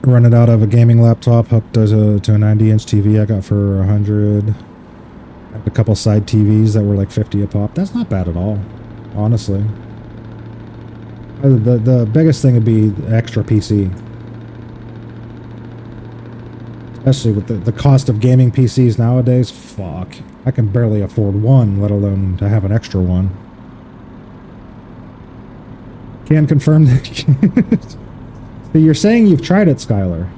Run it out of a gaming laptop hooked to a 90-inch TV I got for 100. Had a couple side TVs that were like 50 a pop. That's not bad at all, honestly. The biggest thing would be the extra PC. Especially with the cost of gaming PCs nowadays. Fuck. I can barely afford one, let alone to have an extra one. Can confirm that. So you're saying you've tried it, Skylar.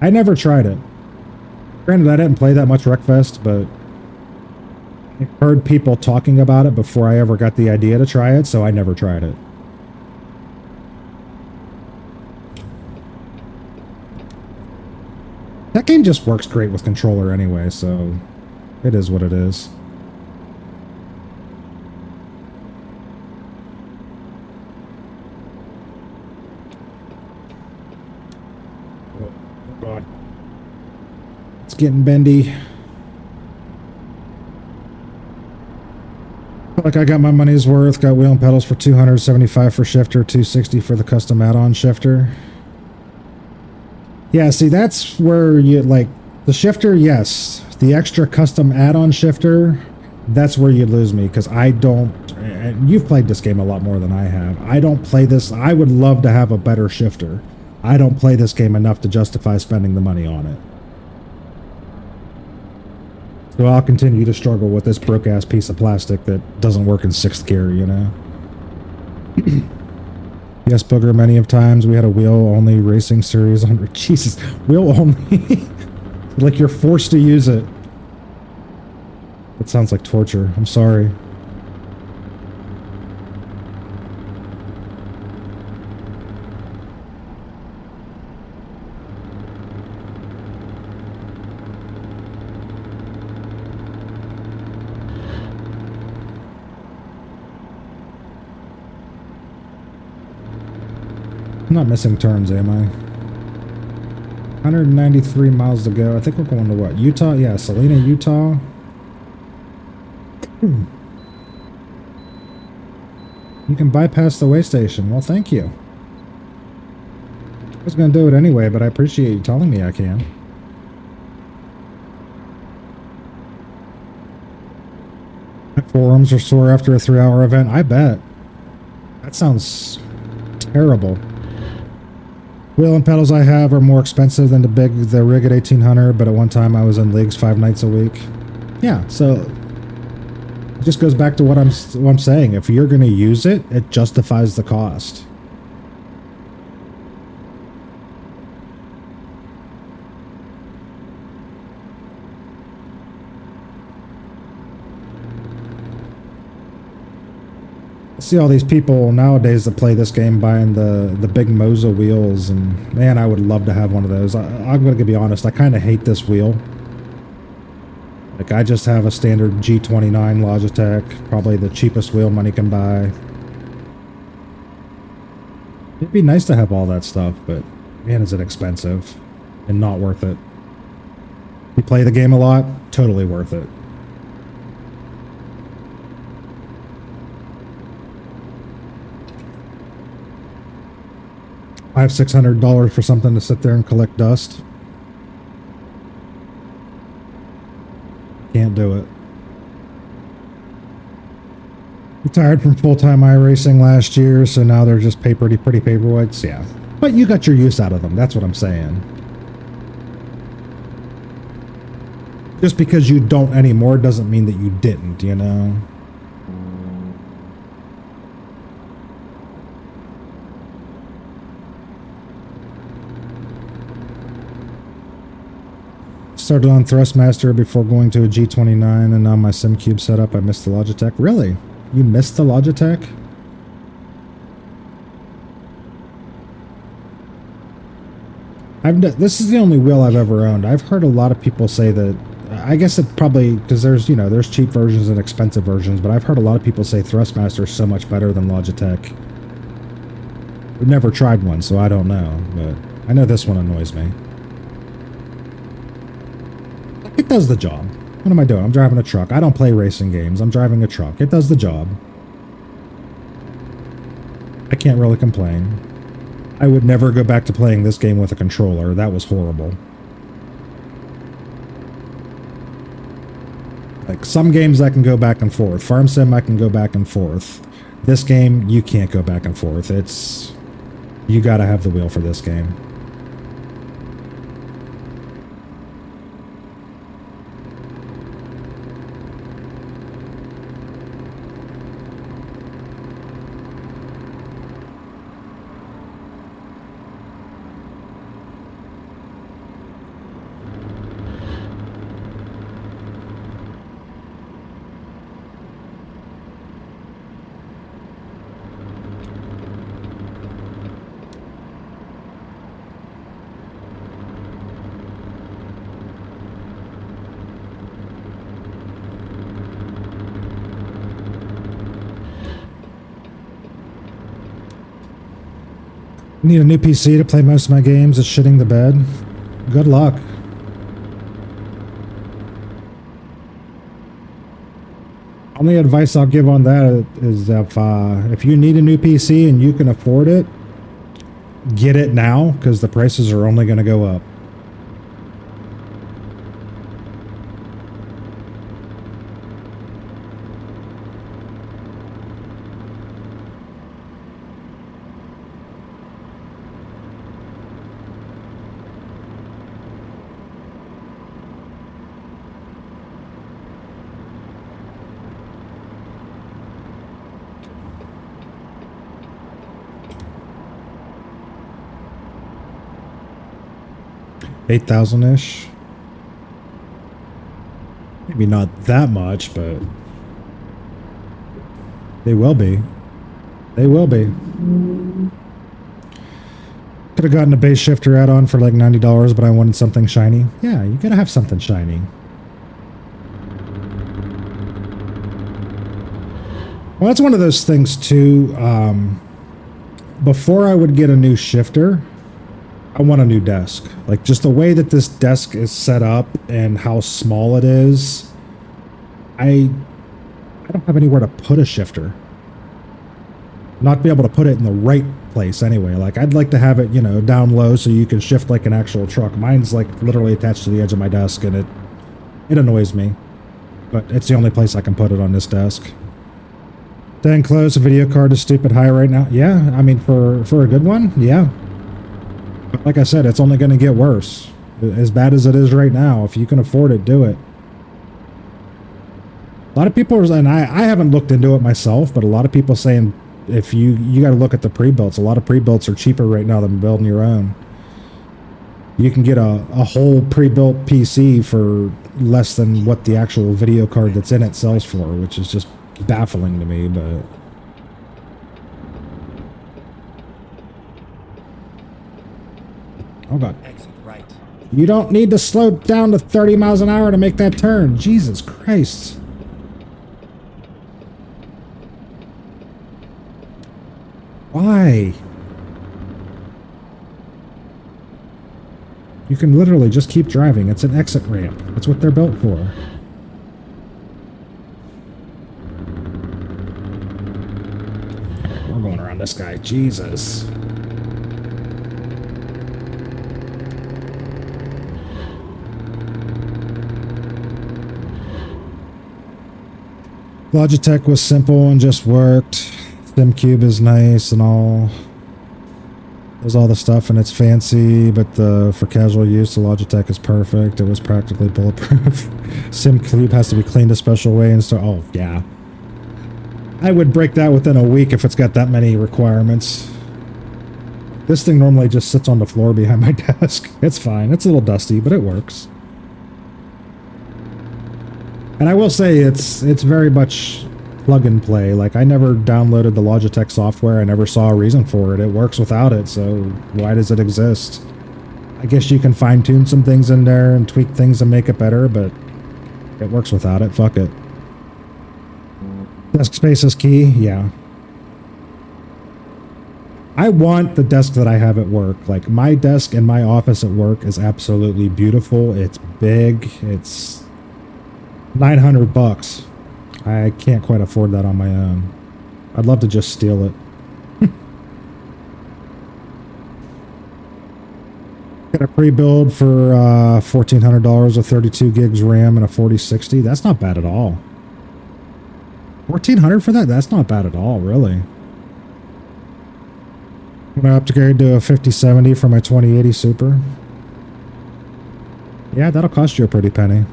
I never tried it. Granted, I didn't play that much Wreckfest, but I heard people talking about it before I ever got the idea to try it, so I never tried it. That game just works great with controller anyway, so it is what it is. Oh, God. It's getting bendy. Feel like I got my money's worth. Got wheel and pedals for $275 for shifter, $260 for the custom add-on shifter. Yeah, see, that's where you, like, the shifter, yes. The extra custom add-on shifter, that's where you'd lose me, because I don't, and you've played this game a lot more than I have. I don't play this, I would love to have a better shifter. I don't play this game enough to justify spending the money on it. So I'll continue to struggle with this broke-ass piece of plastic that doesn't work in 6th gear, you know? Yes, Booger, many of times we had a wheel-only racing series on... Jesus, wheel-only? Like, you're forced to use it. That sounds like torture. I'm sorry. I'm not missing turns, am I? 193 miles to go. I think we're going to what? Utah? Yeah, Salina, Utah. You can bypass the way station. Well, thank you. I was going to do it anyway, but I appreciate you telling me I can. My forearms are sore after a 3-hour event. I bet. That sounds Terrible. Wheel and pedals I have are more expensive than the Rigid 1800, but at one time I was in leagues 5 nights a week. Yeah, so it just goes back to what I'm saying. If you're going to use it, it justifies the cost. See all these people nowadays that play this game buying the big Moza wheels, and man, I would love to have one of those. I'm going to be honest, I kind of hate this wheel. Like, I just have a standard G29 Logitech, probably the cheapest wheel money can buy. It'd be nice to have all that stuff, but man, is it expensive and not worth it. You play the game a lot, totally worth it. $500-600 for something to sit there and collect dust. Can't do it. Retired from full-time iRacing last year, so now they're just pretty paperweights. Yeah, but you got your use out of them. That's what I'm saying. Just because you don't anymore doesn't mean that you didn't, you know? Started on Thrustmaster before going to a G29, and now my SimCube setup, I missed the Logitech. Really? You missed the Logitech? This is the only wheel I've ever owned. I've heard a lot of people say that, I guess it probably, because there's, you know, there's cheap versions and expensive versions, but I've heard a lot of people say Thrustmaster is so much better than Logitech. I've never tried one, so I don't know, but I know this one annoys me. It does the job. What am I doing? I'm driving a truck. I don't play racing games. I'm driving a truck. It does the job. I can't really complain. I would never go back to playing this game with a controller. That was horrible. Like, some games I can go back and forth. Farm Sim I can go back and forth. This game, you can't go back and forth. It's... You gotta have the wheel for this game. Need a new PC to play most of my games. It's shitting the bed. Good luck. Only advice I'll give on that is if you need a new PC and you can afford it, get it now, because the prices are only going to go up. $8,000-ish. Maybe not that much, but they will be. They will be. Could have gotten a base shifter add-on for like $90, but I wanted something shiny. Yeah, you gotta have something shiny. Well, that's one of those things too. Before I would get a new shifter, I want a new desk. Like, just the way that this desk is set up and how small it is, I don't have anywhere to put a shifter. Not be able to put it in the right place anyway. Like, I'd like to have it, you know, down low so you can shift like an actual truck. Mine's like literally attached to the edge of my desk, and it annoys me. But it's the only place I can put it on this desk. Staying close, a video card is stupid high right now. Yeah, I mean, for a good one, yeah. But like I said, it's only going to get worse. As bad as it is right now, if you can afford it, do it. A lot of people are, and I haven't looked into it myself, but a lot of people saying if you got to look at the pre-builts. A lot of pre-builts are cheaper right now than building your own. You can get a whole pre-built PC for less than what the actual video card that's in it sells for, which is just baffling to me, but... Oh god. Exit right. You don't need to slow down to 30 miles an hour to make that turn. Jesus Christ. Why? You can literally just keep driving. It's an exit ramp. That's what they're built for. We're going around this guy. Jesus. Logitech was simple and just worked. SimCube is nice and all. There's all the stuff and it's fancy, but for casual use, the Logitech is perfect. It was practically bulletproof. SimCube has to be cleaned a special way and so. Oh yeah, I would break that within a week if it's got that many requirements. This thing normally just sits on the floor behind my desk. It's fine. It's a little dusty, but it works. And I will say it's very much plug and play. Like, I never downloaded the Logitech software. I never saw a reason for it. It works without it, so why does it exist? I guess you can fine-tune some things in there and tweak things and make it better, but it works without it. Fuck it. Desk space is key? Yeah. I want the desk that I have at work. Like, my desk in my office at work is absolutely beautiful. It's big. It's $900. I can't quite afford that on my own. I'd love to just steal it. Got a pre-build for $1,400 with 32 gigs RAM and a 4060. That's not bad at all. $1,400 for that? That's not bad at all, really. I'm gonna upgrade to a 5070 for my 2080 Super. Yeah, that'll cost you a pretty penny.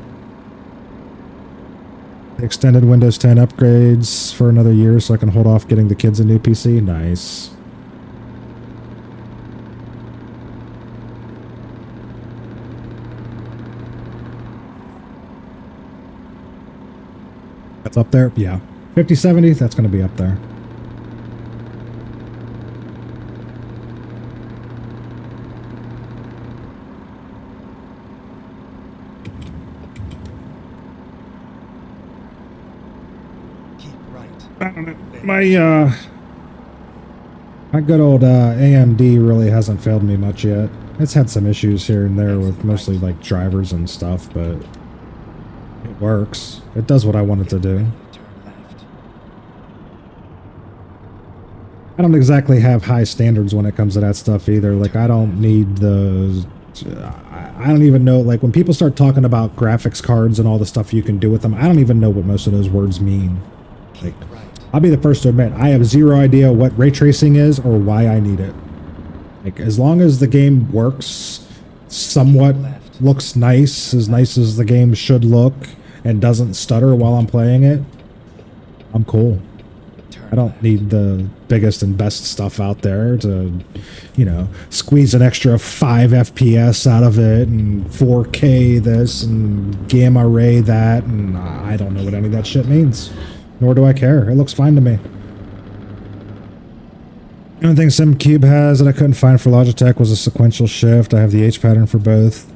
Extended Windows 10 upgrades for another year so I can hold off getting the kids a new PC. Nice. That's up there? Yeah. 5070, that's going to be up there. My good old AMD really hasn't failed me much yet. It's had some issues here and there with mostly like drivers and stuff, but it works. It does what I want it to do. I don't exactly have high standards when it comes to that stuff either. Like, I don't need the... I don't even know, like, when people start talking about graphics cards and all the stuff you can do with them, I don't even know what most of those words mean. Like, I'll be the first to admit, I have zero idea what ray tracing is or why I need it. Like, as long as the game works, somewhat looks nice as the game should look, and doesn't stutter while I'm playing it, I'm cool. I don't need the biggest and best stuff out there to, you know, squeeze an extra 5 FPS out of it and 4K this and gamma ray that, and I don't know what any of that shit means. Nor do I care. It looks fine to me. The only thing SimCube has that I couldn't find for Logitech was a sequential shift. I have the H pattern for both,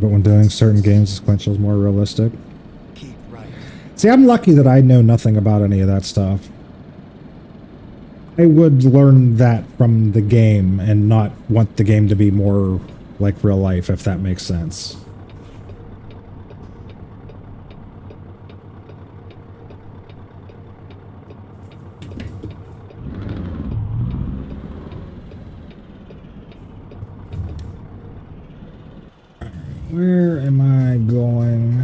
but when doing certain games, the sequential is more realistic. See, I'm lucky that I know nothing about any of that stuff. I would learn that from the game and not want the game to be more like real life, if that makes sense. Where am I going?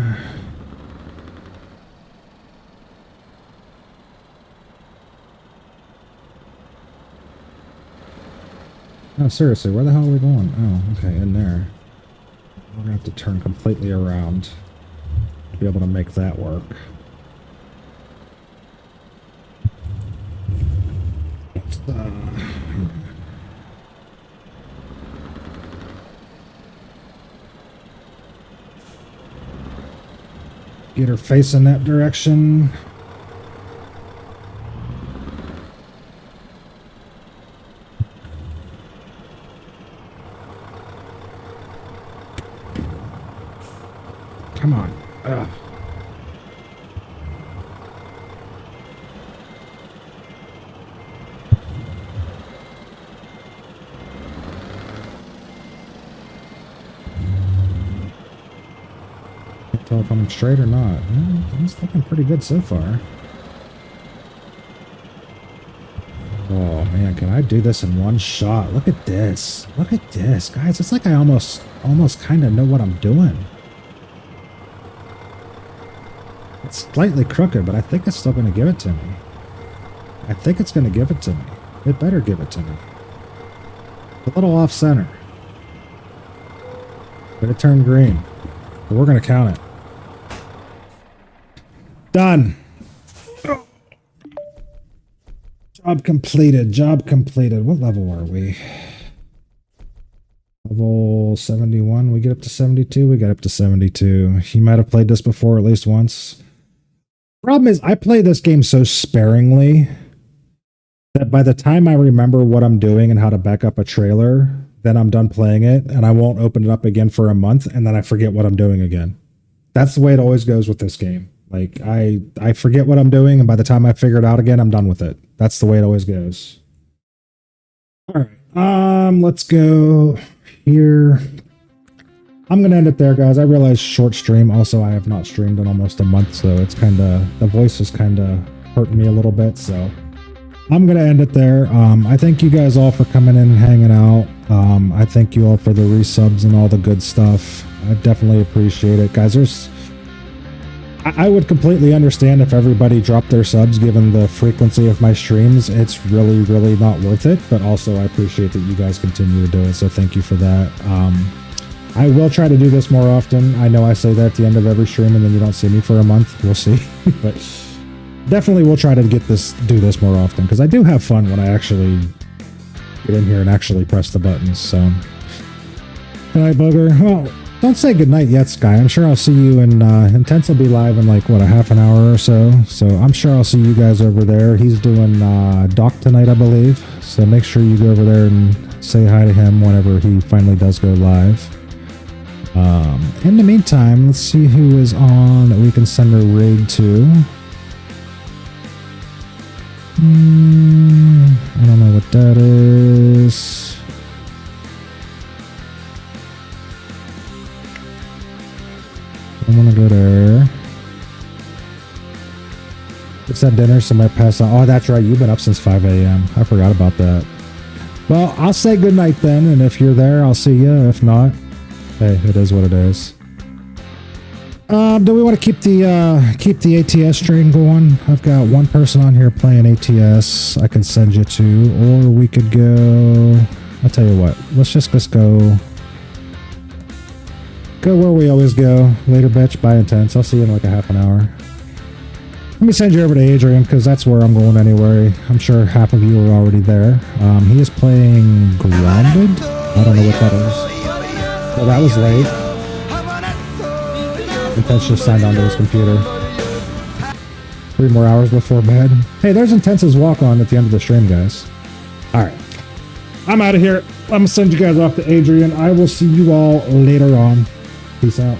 No, seriously, where the hell are we going? Oh, okay, in there. We're gonna have to turn completely around to be able to make that work. Get her facing that direction. Come on. Ugh. Can't tell if I'm straight or not. It's looking pretty good so far. Oh man, can I do this in one shot? Look at this. Look at this, guys. It's like I almost kind of know what I'm doing. It's slightly crooked, but I think it's still going to give it to me. I think it's going to give it to me. It better give it to me. A little off center. But it turned green. But we're going to count it. Done. Job completed. Job completed. What level are we? Level 71. We get up to 72. We got up to 72. You might have played this before at least once. Problem is, I play this game so sparingly that by the time I remember what I'm doing and how to back up a trailer, then I'm done playing it and I won't open it up again for a month and then I forget what I'm doing again. That's the way it always goes with this game. Like I forget what I'm doing and by the time I figure it out again, I'm done with it. That's the way it always goes. All right. Let's go here. I'm going to end it there, guys. I realize short stream. Also, I have not streamed in almost a month, so it's kind of, the voice is kind of hurting me a little bit, so I'm going to end it there. I thank you guys all for coming in and hanging out. I thank you all for the resubs and all the good stuff. I definitely appreciate it. Guys, I would completely understand if everybody dropped their subs given the frequency of my streams. It's really, really not worth it, but also I appreciate that you guys continue to do it, so thank you for that. I will try to do this more often. I know I say that at the end of every stream and then you don't see me for a month. We'll see. But definitely we'll try to do this more often because I do have fun when I actually get in here and actually press the buttons. So, good night, Booger. Well, don't say goodnight yet, Sky. I'm sure I'll see you in Intense will be live in like, what, a half an hour or so. So I'm sure I'll see you guys over there. He's doing Doc tonight, I believe. So make sure you go over there and say hi to him whenever he finally does go live. In the meantime, let's see who is on that we can send a raid to. I don't know what that is. I want to go there. It's at dinner, so I might pass on. Oh, that's right. You've been up since 5 a.m. I forgot about that. Well, I'll say goodnight then, and if you're there, I'll see you. If not, hey, it is what it is. Do we want to keep the ATS train going? I've got one person on here playing ATS I can send you to, or we could go, I'll tell you what, let's just go where we always go. Later, bitch, by Intense. I'll see you in like a half an hour. Let me send you over to Adrian, because that's where I'm going anyway. I'm sure half of you are already there. He is playing Grounded. I don't know what that is. Well, that was late. Intense just signed onto his computer. 3 more hours before bed. Hey, there's Intense's walk-on at the end of the stream, guys. Alright. I'm out of here. I'm going to send you guys off to Adrian. I will see you all later on. Peace out.